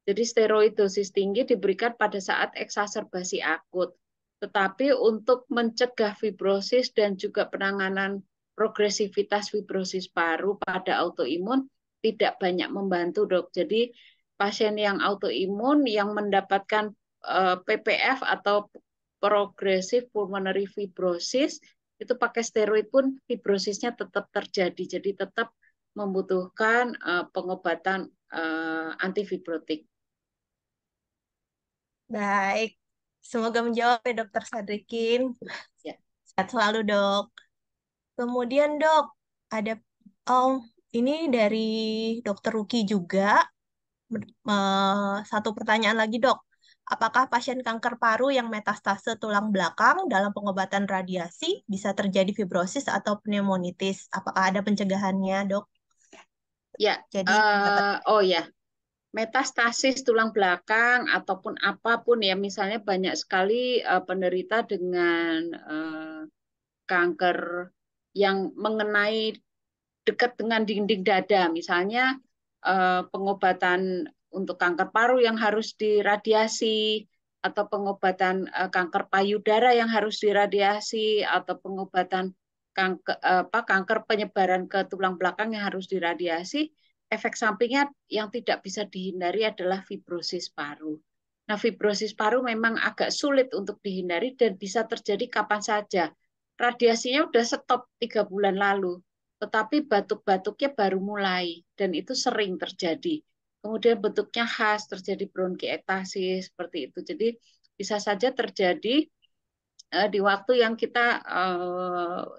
Jadi steroid dosis tinggi diberikan pada saat eksaserbasi akut. Tetapi untuk mencegah fibrosis dan juga penanganan progresivitas fibrosis paru pada autoimun tidak banyak membantu dok. Jadi pasien yang autoimun yang mendapatkan PPF atau progressive pulmonary fibrosis itu pakai steroid pun fibrosisnya tetap terjadi. Jadi tetap membutuhkan pengobatan antifibrotik. Baik. Semoga menjawab ya, Dokter Sadrikin. Ya. Sehat selalu, Dok. Kemudian, Dok, ada oh, ini dari Dokter Ruki juga. Satu pertanyaan lagi, Dok. Apakah pasien kanker paru yang metastase tulang belakang dalam pengobatan radiasi bisa terjadi fibrosis atau pneumonitis? Apakah ada pencegahannya, Dok? Ya, Jadi dapat oh ya, metastasis tulang belakang ataupun apapun ya, misalnya banyak sekali penderita dengan kanker yang mengenai dekat dengan dinding dada, misalnya pengobatan untuk kanker paru yang harus diradiasi, atau pengobatan kanker payudara yang harus diradiasi, atau pengobatan kanker penyebaran ke tulang belakang yang harus diradiasi, efek sampingnya yang tidak bisa dihindari adalah fibrosis paru. Nah, fibrosis paru memang agak sulit untuk dihindari dan bisa terjadi kapan saja. Radiasinya udah stop 3 bulan lalu, tetapi batuk-batuknya baru mulai, dan itu sering terjadi. Kemudian bentuknya khas, terjadi bronkiektasis, seperti itu. Jadi bisa saja terjadi di waktu yang kita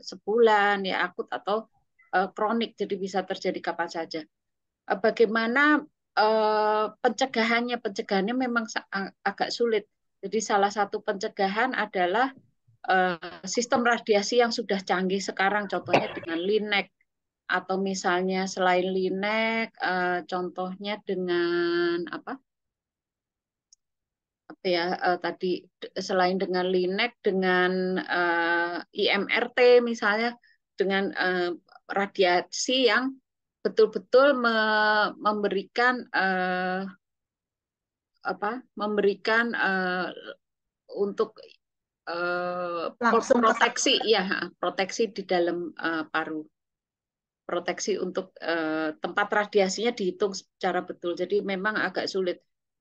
sebulan, ya akut atau kronik, jadi bisa terjadi kapan saja. Bagaimana pencegahannya? Pencegahannya memang agak sulit. Jadi salah satu pencegahan adalah sistem radiasi yang sudah canggih sekarang, contohnya dengan LINEC, atau misalnya selain LINEC, contohnya dengan apa ya, tadi selain dengan LINEC, dengan IMRT misalnya, dengan radiasi yang betul-betul memberikan memberikan untuk langsung ke proteksi ya, proteksi di dalam paru, proteksi untuk tempat radiasinya dihitung secara betul. Jadi memang agak sulit.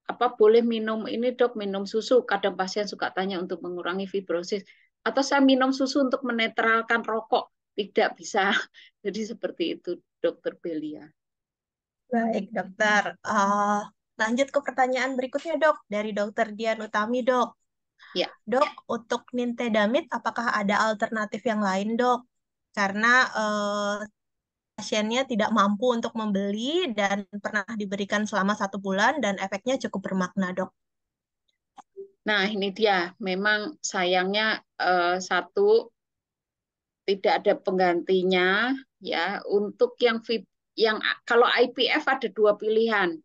Apa boleh minum ini dok, minum susu? Kadang pasien suka tanya untuk mengurangi fibrosis. Atau saya minum susu untuk menetralkan rokok? Tidak bisa. Jadi seperti itu, Dokter Belia. baik, Dokter. Lanjut ke pertanyaan berikutnya, Dok, dari Dokter Dian Utami, Dok. Ya, Dok, untuk nintedanib, apakah ada alternatif yang lain, Dok? Karena pasiennya tidak mampu untuk membeli dan pernah diberikan selama 1 bulan dan efeknya cukup bermakna, Dok. nah ini dia. Memang sayangnya satu, tidak ada penggantinya ya untuk yang kalau IPF ada 2 pilihan,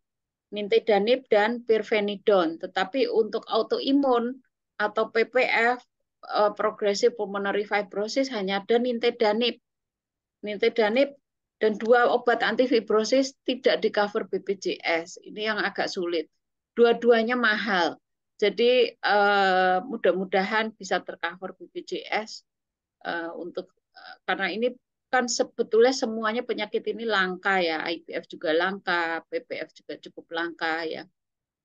nintedanib dan pirfenidon. Tetapi untuk autoimun atau PPF, progressive pulmonary fibrosis, hanya ada nintedanib. Nintedanib dan 2 obat antifibrosis tidak di cover BPJS. Ini yang agak sulit. Dua-duanya mahal. Jadi mudah-mudahan bisa tercover BPJS untuk karena ini kan sebetulnya semuanya penyakit ini langka ya, IPF juga langka, PPF juga cukup langka ya.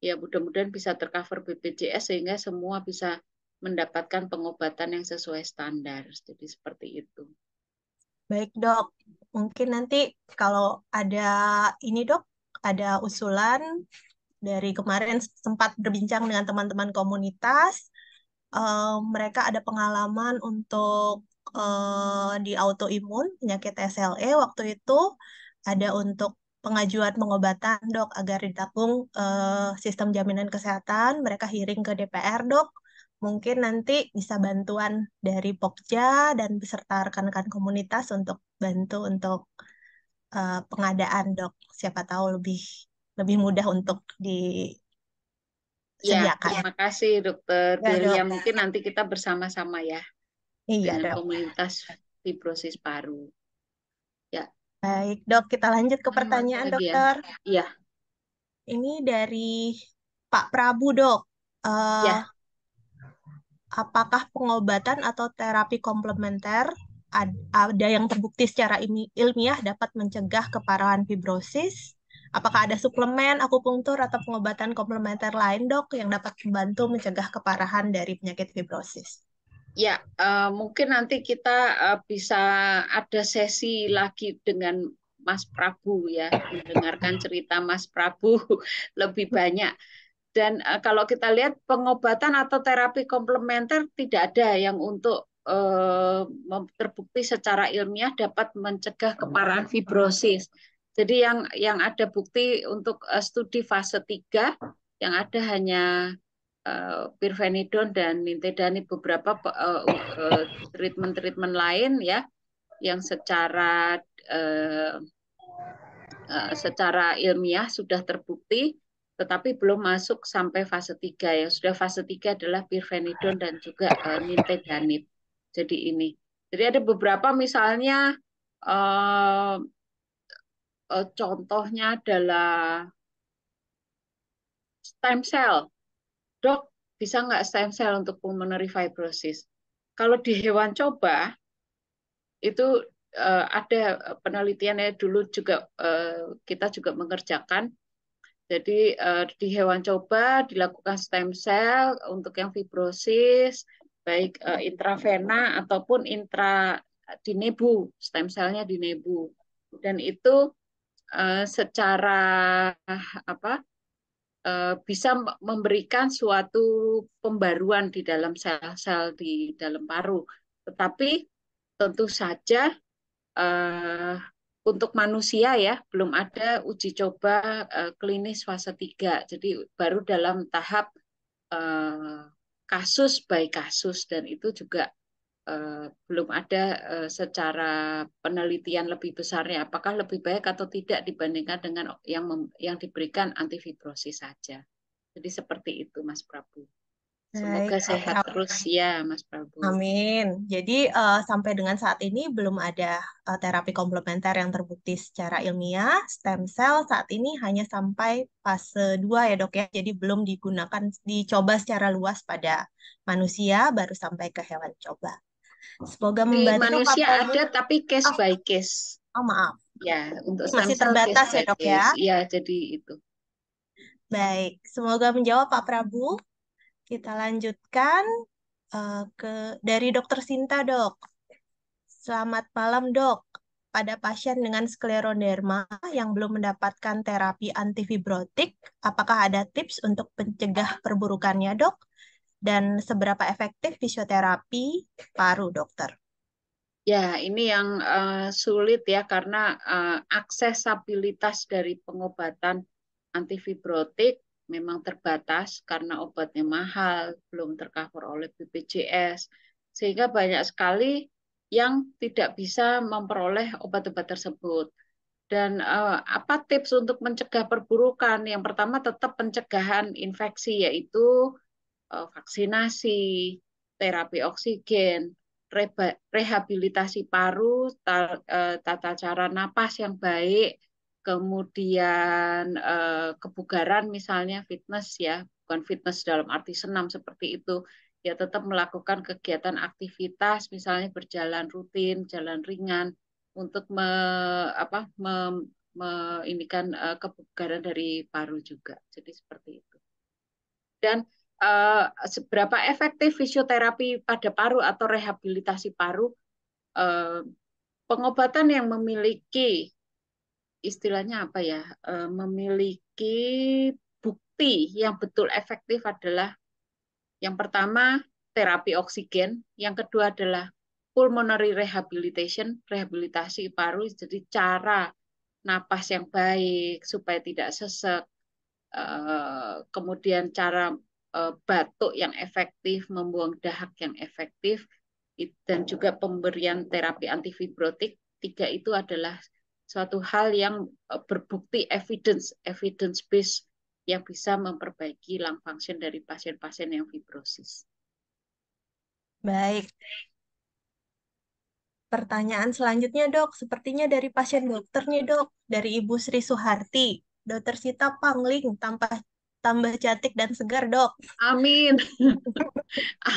ya mudah-mudahan bisa tercover BPJS sehingga semua bisa mendapatkan pengobatan yang sesuai standar. Jadi seperti itu. Baik, Dok. Mungkin nanti kalau ada ini, Dok, ada usulan dari kemarin sempat berbincang dengan teman-teman komunitas, mereka ada pengalaman untuk di autoimun, penyakit SLE waktu itu ada untuk pengajuan pengobatan, Dok, agar didukung sistem jaminan kesehatan, mereka hearing ke DPR, Dok. Mungkin nanti bisa bantuan dari Pokja dan beserta rekan-rekan komunitas untuk bantu untuk pengadaan, Dok. Siapa tahu lebih lebih mudah untuk Ya, disediakan. terima kasih Dokter Ya, Delia. Dok. Mungkin nanti kita bersama-sama ya Iya, dengan Dok. komunitas fibrosis paru. Ya, Baik, Dok, kita lanjut ke pertanyaan, lagi ya. Dokter. Iya, Ini dari Pak Prabu, Dok. Eh, ya. apakah pengobatan atau terapi komplementer ada yang terbukti secara ilmiah dapat mencegah keparahan fibrosis? Apakah ada suplemen, akupunktur, atau pengobatan komplementer lain, Dok, yang dapat membantu mencegah keparahan dari penyakit fibrosis? Ya, mungkin nanti kita bisa ada sesi lagi dengan Mas Prabu ya, mendengarkan cerita Mas Prabu lebih banyak. Dan kalau kita lihat pengobatan atau terapi komplementer tidak ada yang untuk terbukti secara ilmiah dapat mencegah keparahan fibrosis. Jadi yang ada bukti untuk studi fase 3 yang ada hanya pirfenidon dan nintedanib, beberapa treatment-treatment lain ya yang secara ilmiah sudah terbukti tetapi belum masuk sampai fase 3 ya. Sudah fase 3 adalah pirfenidon dan juga nintedanib. Jadi ini. Jadi ada beberapa misalnya uh, contohnya adalah stem cell. Dok, bisa nggak stem cell untuk pulmonary fibrosis? Kalau di hewan coba, itu ada penelitiannya dulu juga kita juga mengerjakan. Jadi di hewan coba dilakukan stem cell untuk yang fibrosis, baik intravena ataupun intra di nebu, stem cellnya di nebu. Dan itu secara apa bisa memberikan suatu pembaruan di dalam sel-sel di dalam paru. Tetapi tentu saja eh, untuk manusia ya belum ada uji coba klinis fase 3. Jadi baru dalam tahap eh, kasus by kasus dan itu juga belum ada secara penelitian lebih besarnya apakah lebih baik atau tidak dibandingkan dengan yang diberikan antifibrosis saja. Jadi seperti itu Mas Prabu. Baik, Semoga Pak sehat Prabu. terus ya Mas Prabu. Amin. Jadi sampai dengan saat ini belum ada terapi komplementer yang terbukti secara ilmiah. Stem cell saat ini hanya sampai fase 2 ya, Dok ya. Jadi belum digunakan dicoba secara luas pada manusia, baru sampai ke hewan coba. Semoga Di membantu Pak manusia Prabu. ada tapi case Oh, by case. oh, maaf. Ya, untuk Ini stem masih cell case terbatas ya, by Dok ya. case. Ya, jadi itu. Baik, semoga menjawab Pak Prabu. Kita lanjutkan ke dari Dokter Sinta, Dok. Selamat malam, Dok. Pada pasien dengan skleroderma yang belum mendapatkan terapi antifibrotik, apakah ada tips untuk mencegah perburukannya, Dok? Dan seberapa efektif fisioterapi paru, dokter? Ya, ini yang sulit ya karena aksesabilitas dari pengobatan antifibrotik memang terbatas karena obatnya mahal, belum tercover oleh BPJS, sehingga banyak sekali yang tidak bisa memperoleh obat-obat tersebut. Dan apa tips untuk mencegah perburukan? Yang pertama tetap pencegahan infeksi, yaitu vaksinasi, terapi oksigen, rehabilitasi paru, tata cara napas yang baik, kemudian kebugaran misalnya fitness ya, bukan fitness dalam arti senam seperti itu, ya tetap melakukan kegiatan aktivitas, misalnya berjalan rutin, jalan ringan, untuk apa, ini kan kebugaran dari paru juga. Jadi seperti itu. dan seberapa efektif fisioterapi pada paru atau rehabilitasi paru, eh, pengobatan yang memiliki istilahnya apa ya, memiliki bukti yang betul efektif adalah yang pertama terapi oksigen, yang kedua adalah pulmonary rehabilitation, rehabilitasi paru, jadi cara napas yang baik supaya tidak sesek, kemudian cara batuk yang efektif, membuang dahak yang efektif, dan juga pemberian terapi antifibrotik. Tiga itu adalah suatu hal yang berbukti evidence based yang bisa memperbaiki lung function dari pasien-pasien yang fibrosis. Baik, pertanyaan selanjutnya dok, sepertinya dari pasien dokter nih dok, dari Ibu Sri Suharti. Dokter Sita Pangling, tambah cantik dan segar dok. Amin.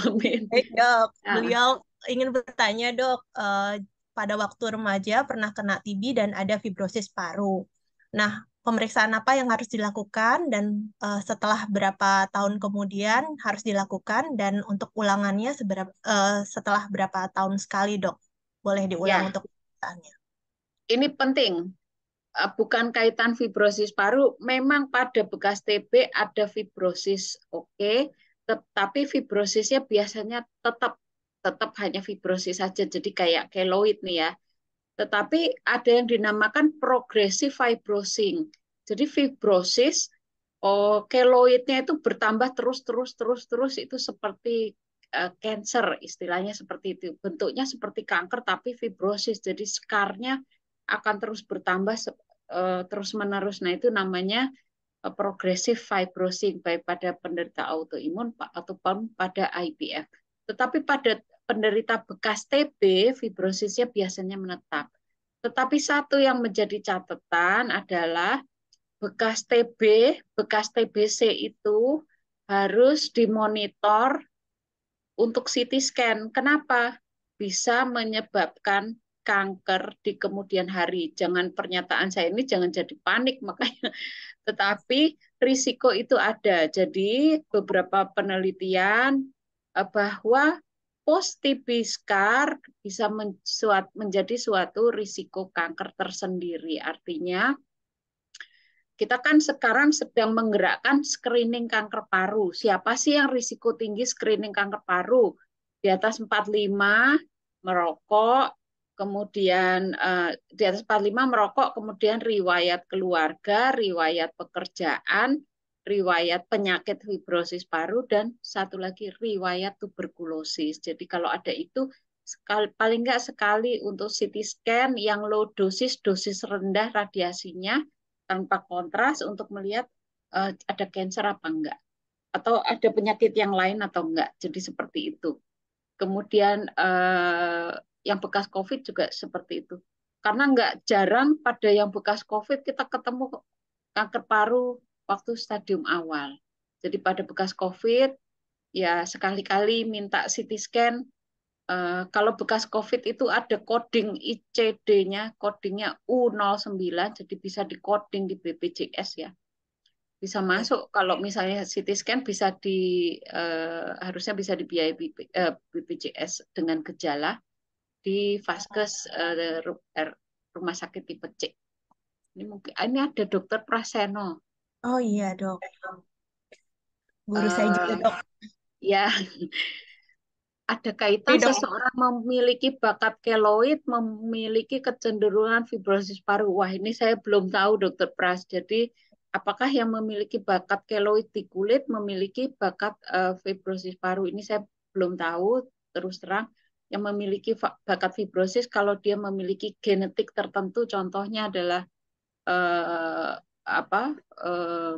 Amin. Baik dok, Nah, beliau ingin bertanya dok, pada waktu remaja pernah kena TB dan ada fibrosis paru. Nah, pemeriksaan apa yang harus dilakukan dan setelah berapa tahun kemudian harus dilakukan dan untuk ulangannya setelah berapa tahun sekali dok? Boleh diulang ya, untuk pemeriksaannya. ini penting. Bukan kaitan fibrosis paru, memang pada bekas TB ada fibrosis, oke, tetapi fibrosisnya biasanya tetap tetap hanya fibrosis saja, jadi kayak keloid nih ya. Tetapi ada yang dinamakan progressive fibrosing. Jadi fibrosis, keloidnya itu bertambah terus itu seperti cancer, istilahnya seperti itu. Bentuknya seperti kanker tapi fibrosis. Jadi skarnya akan terus bertambah terus-menerus. Nah, itu namanya progressive fibrosing baik pada penderita autoimun ataupun pada IPF. Tetapi pada penderita bekas TB, fibrosisnya biasanya menetap. Tetapi satu yang menjadi catatan adalah bekas TB, bekas TBC itu harus dimonitor untuk CT scan. Kenapa? Bisa menyebabkan kanker di kemudian hari. Jangan pernyataan saya ini jangan jadi panik makanya. Tetapi risiko itu ada. Jadi beberapa penelitian bahwa post TB scar bisa menjadi suatu risiko kanker tersendiri. Artinya kita kan sekarang sedang menggerakkan screening kanker paru. Siapa sih yang risiko tinggi screening kanker paru? Di atas 45 merokok, kemudian di atas 45 merokok, kemudian riwayat keluarga, riwayat pekerjaan, riwayat penyakit fibrosis paru, dan satu lagi riwayat tuberkulosis. Jadi kalau ada itu, paling nggak sekali untuk CT scan yang low dosis, dosis rendah radiasinya, tanpa kontras untuk melihat ada cancer apa enggak atau ada penyakit yang lain atau enggak. Jadi seperti itu. Kemudian yang bekas COVID juga seperti itu. Karena enggak jarang pada yang bekas COVID kita ketemu kanker paru waktu stadium awal. Jadi pada bekas COVID ya sekali-kali minta CT scan. Kalau bekas COVID itu ada coding ICD-nya, codingnya U09, jadi bisa di coding di BPJS ya. Bisa Baik. masuk kalau misalnya CT scan bisa harusnya bisa dibiayai BPJS dengan gejala di Vaskes Rumah Sakit tipe C. Ini mungkin ini ada Dokter Praseno. Oh iya dok, guru saya juga Eh, dok. ya, ada kaitan Tapi dok, seseorang memiliki bakat keloid, memiliki kecenderungan fibrosis paru. Wah, ini saya belum tahu, Dokter Pras. Jadi, apakah yang memiliki bakat keloid di kulit memiliki bakat fibrosis paru? Ini saya belum tahu, terus terang. Yang memiliki bakat fibrosis, kalau dia memiliki genetik tertentu, contohnya adalah eh, apa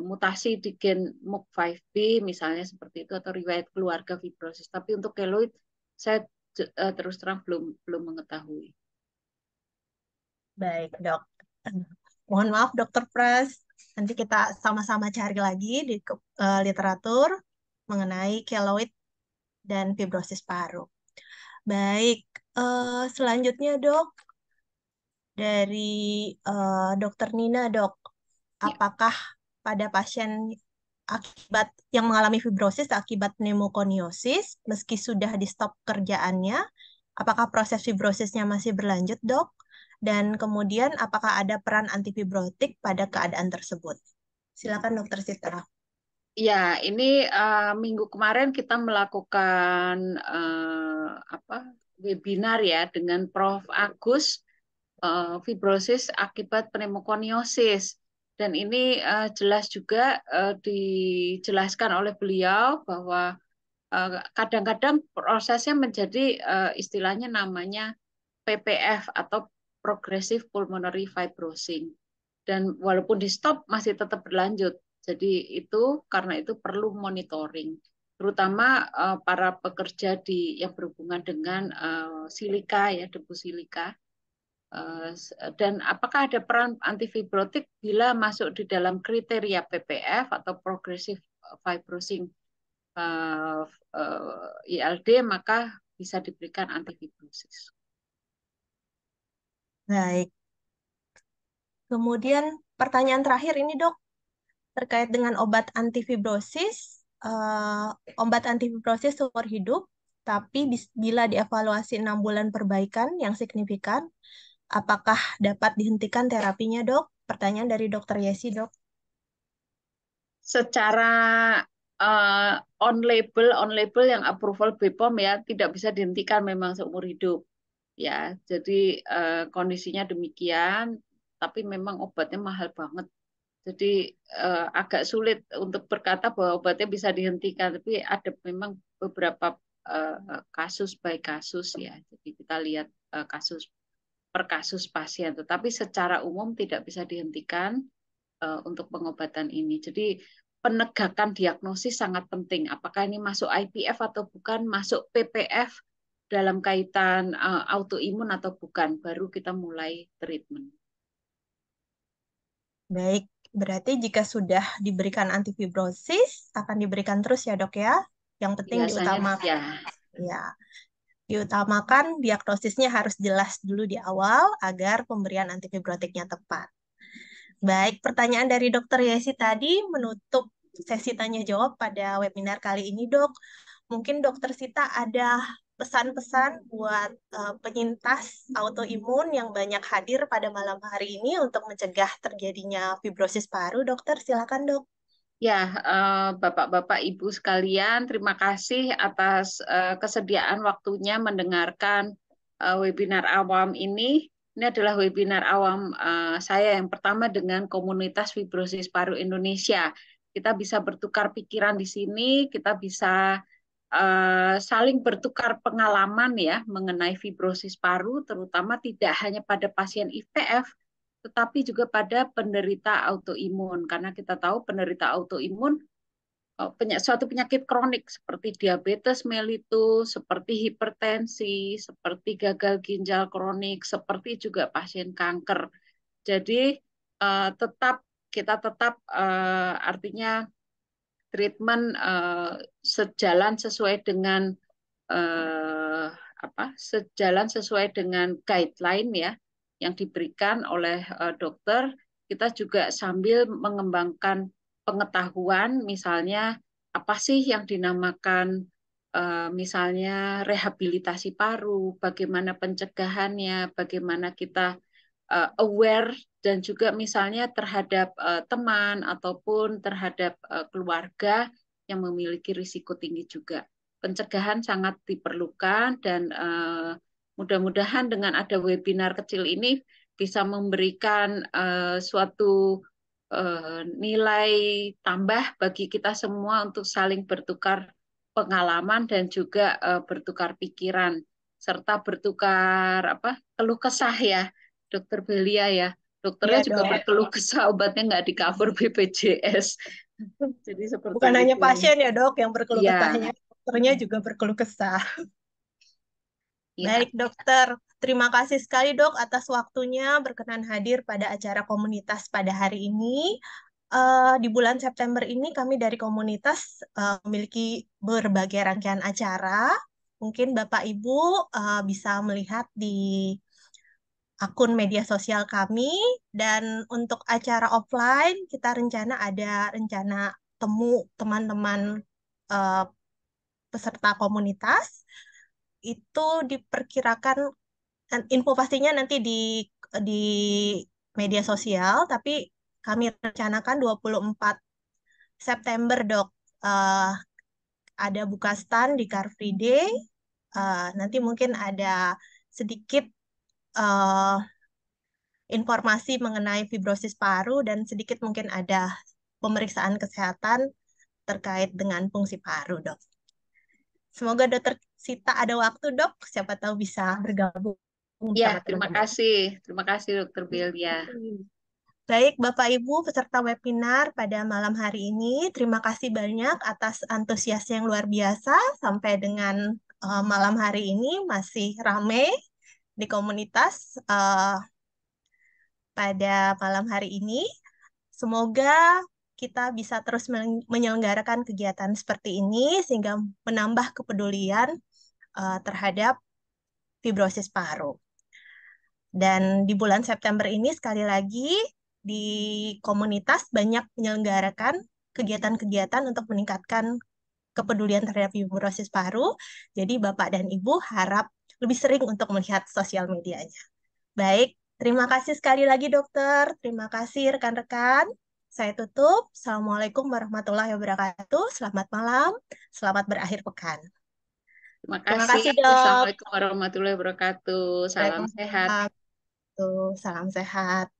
mutasi di gen MUC5B misalnya seperti itu atau riwayat keluarga fibrosis. Tapi untuk keloid saya terus terang belum mengetahui. baik dok. Mohon maaf dokter Pras, nanti kita sama-sama cari lagi di literatur mengenai keloid dan fibrosis paru. Baik, selanjutnya dok, dari dokter Nina dok, Ya, apakah pada pasien akibat yang mengalami fibrosis akibat pneumokoniosis, meski sudah di stop kerjaannya, apakah proses fibrosisnya masih berlanjut, Dok? Dan kemudian apakah ada peran antifibrotik pada keadaan tersebut? Silakan Dokter Citra. Ya, ini minggu kemarin kita melakukan apa webinar ya dengan Prof. Agus, fibrosis akibat pneumokoniosis. Dan ini jelas juga dijelaskan oleh beliau bahwa kadang-kadang prosesnya menjadi istilahnya namanya PPF atau Progressive Pulmonary Fibrosing. Dan walaupun di stop masih tetap berlanjut. Jadi itu karena itu perlu monitoring, terutama para pekerja yang berhubungan dengan silika ya, debu silika. Dan apakah ada peran antifibrotik bila masuk di dalam kriteria PPF atau Progressive Fibrosing ILD, maka bisa diberikan antifibrosis. Baik. Kemudian pertanyaan terakhir ini, Dok, terkait dengan obat antifibrosis. Obat antifibrosis seumur hidup, tapi bila dievaluasi 6 bulan perbaikan yang signifikan, apakah dapat dihentikan terapinya, Dok? Pertanyaan dari Dokter Yesi, Dok. Secara on label yang approval BPOM ya tidak bisa dihentikan memang seumur hidup ya. Jadi kondisinya demikian, tapi memang obatnya mahal banget. Jadi agak sulit untuk berkata bahwa obatnya bisa dihentikan, tapi ada memang beberapa kasus by kasus ya. Jadi kita lihat kasus per kasus pasien, tetapi secara umum tidak bisa dihentikan untuk pengobatan ini. Jadi penegakan diagnosis sangat penting. Apakah ini masuk IPF atau bukan, masuk PPF dalam kaitan autoimun atau bukan, baru kita mulai treatment. Baik, berarti jika sudah diberikan antifibrosis, akan diberikan terus ya, Dok ya. Yang penting Biasanya ya. Ya, diutamakan diagnosisnya harus jelas dulu di awal agar pemberian antifibrotiknya tepat. Baik, pertanyaan dari Dokter Yesi tadi menutup sesi tanya jawab pada webinar kali ini, Dok. Mungkin Dokter Sita ada pesan-pesan buat penyintas autoimun yang banyak hadir pada malam hari ini untuk mencegah terjadinya fibrosis paru, Dokter. Silakan, Dok. Ya, Bapak-Bapak, Ibu sekalian, terima kasih atas kesediaan waktunya mendengarkan webinar awam ini. Ini adalah webinar awam saya yang pertama dengan komunitas fibrosis paru Indonesia. Kita bisa bertukar pikiran di sini, kita bisa saling bertukar pengalaman ya mengenai fibrosis paru, terutama tidak hanya pada pasien IPF, tetapi juga pada penderita autoimun. Karena kita tahu penderita autoimun suatu penyakit kronik seperti diabetes mellitus, seperti hipertensi, seperti gagal ginjal kronik, seperti juga pasien kanker. Jadi kita tetap artinya treatment sejalan sesuai dengan sejalan sesuai dengan guideline ya yang diberikan oleh dokter. Kita juga sambil mengembangkan pengetahuan, misalnya apa sih yang dinamakan misalnya rehabilitasi paru, bagaimana pencegahannya, bagaimana kita aware dan juga misalnya terhadap teman ataupun terhadap keluarga yang memiliki risiko tinggi juga. Pencegahan sangat diperlukan dan mudah-mudahan dengan ada webinar kecil ini bisa memberikan suatu nilai tambah bagi kita semua untuk saling bertukar pengalaman dan juga bertukar pikiran serta bertukar keluh kesah ya, Dokter Belia ya. Dokternya Ya, juga Dok. berkeluh kesah obatnya nggak di cover BPJS. Jadi seperti Bukan hanya itu. pasien ya, Dok, yang berkeluh Ya, kesahnya, dokternya juga berkeluh kesah. ya. Baik, Dokter. Terima kasih sekali, Dok, atas waktunya berkenan hadir pada acara komunitas pada hari ini. Di bulan September ini kami dari komunitas memiliki berbagai rangkaian acara. Mungkin Bapak Ibu bisa melihat di akun media sosial kami. Dan untuk acara offline, kita ada rencana temu teman-teman eh, peserta komunitas itu diperkirakan info pastinya nanti di media sosial, tapi kami rencanakan 24 September, Dok. Eh, ada buka stand di Car Free Day. Nanti mungkin ada sedikit eh, informasi mengenai fibrosis paru dan sedikit mungkin ada pemeriksaan kesehatan terkait dengan fungsi paru, Dok. Semoga Dokter Sita ada waktu, Dok. Siapa tahu bisa bergabung Ya, bersama terima teman-teman. kasih. Terima kasih Dokter Belia. Baik, Bapak Ibu peserta webinar pada malam hari ini, terima kasih banyak atas antusiasnya yang luar biasa. Sampai dengan malam hari ini masih ramai di komunitas pada malam hari ini. Semoga kita bisa terus menyelenggarakan kegiatan seperti ini sehingga menambah kepedulian terhadap fibrosis paru. Dan di bulan September ini sekali lagi di komunitas banyak menyelenggarakan kegiatan-kegiatan untuk meningkatkan kepedulian terhadap fibrosis paru. Jadi Bapak dan Ibu harap lebih sering untuk melihat sosial medianya. Baik, terima kasih sekali lagi dokter. Terima kasih rekan-rekan. Saya tutup. Assalamualaikum warahmatullahi wabarakatuh. Selamat malam. Selamat berakhir pekan. Terima Terima kasih. kasih dok. Assalamualaikum warahmatullahi wabarakatuh. Salam sehat. Waalaikumsalam. Tuh, salam sehat.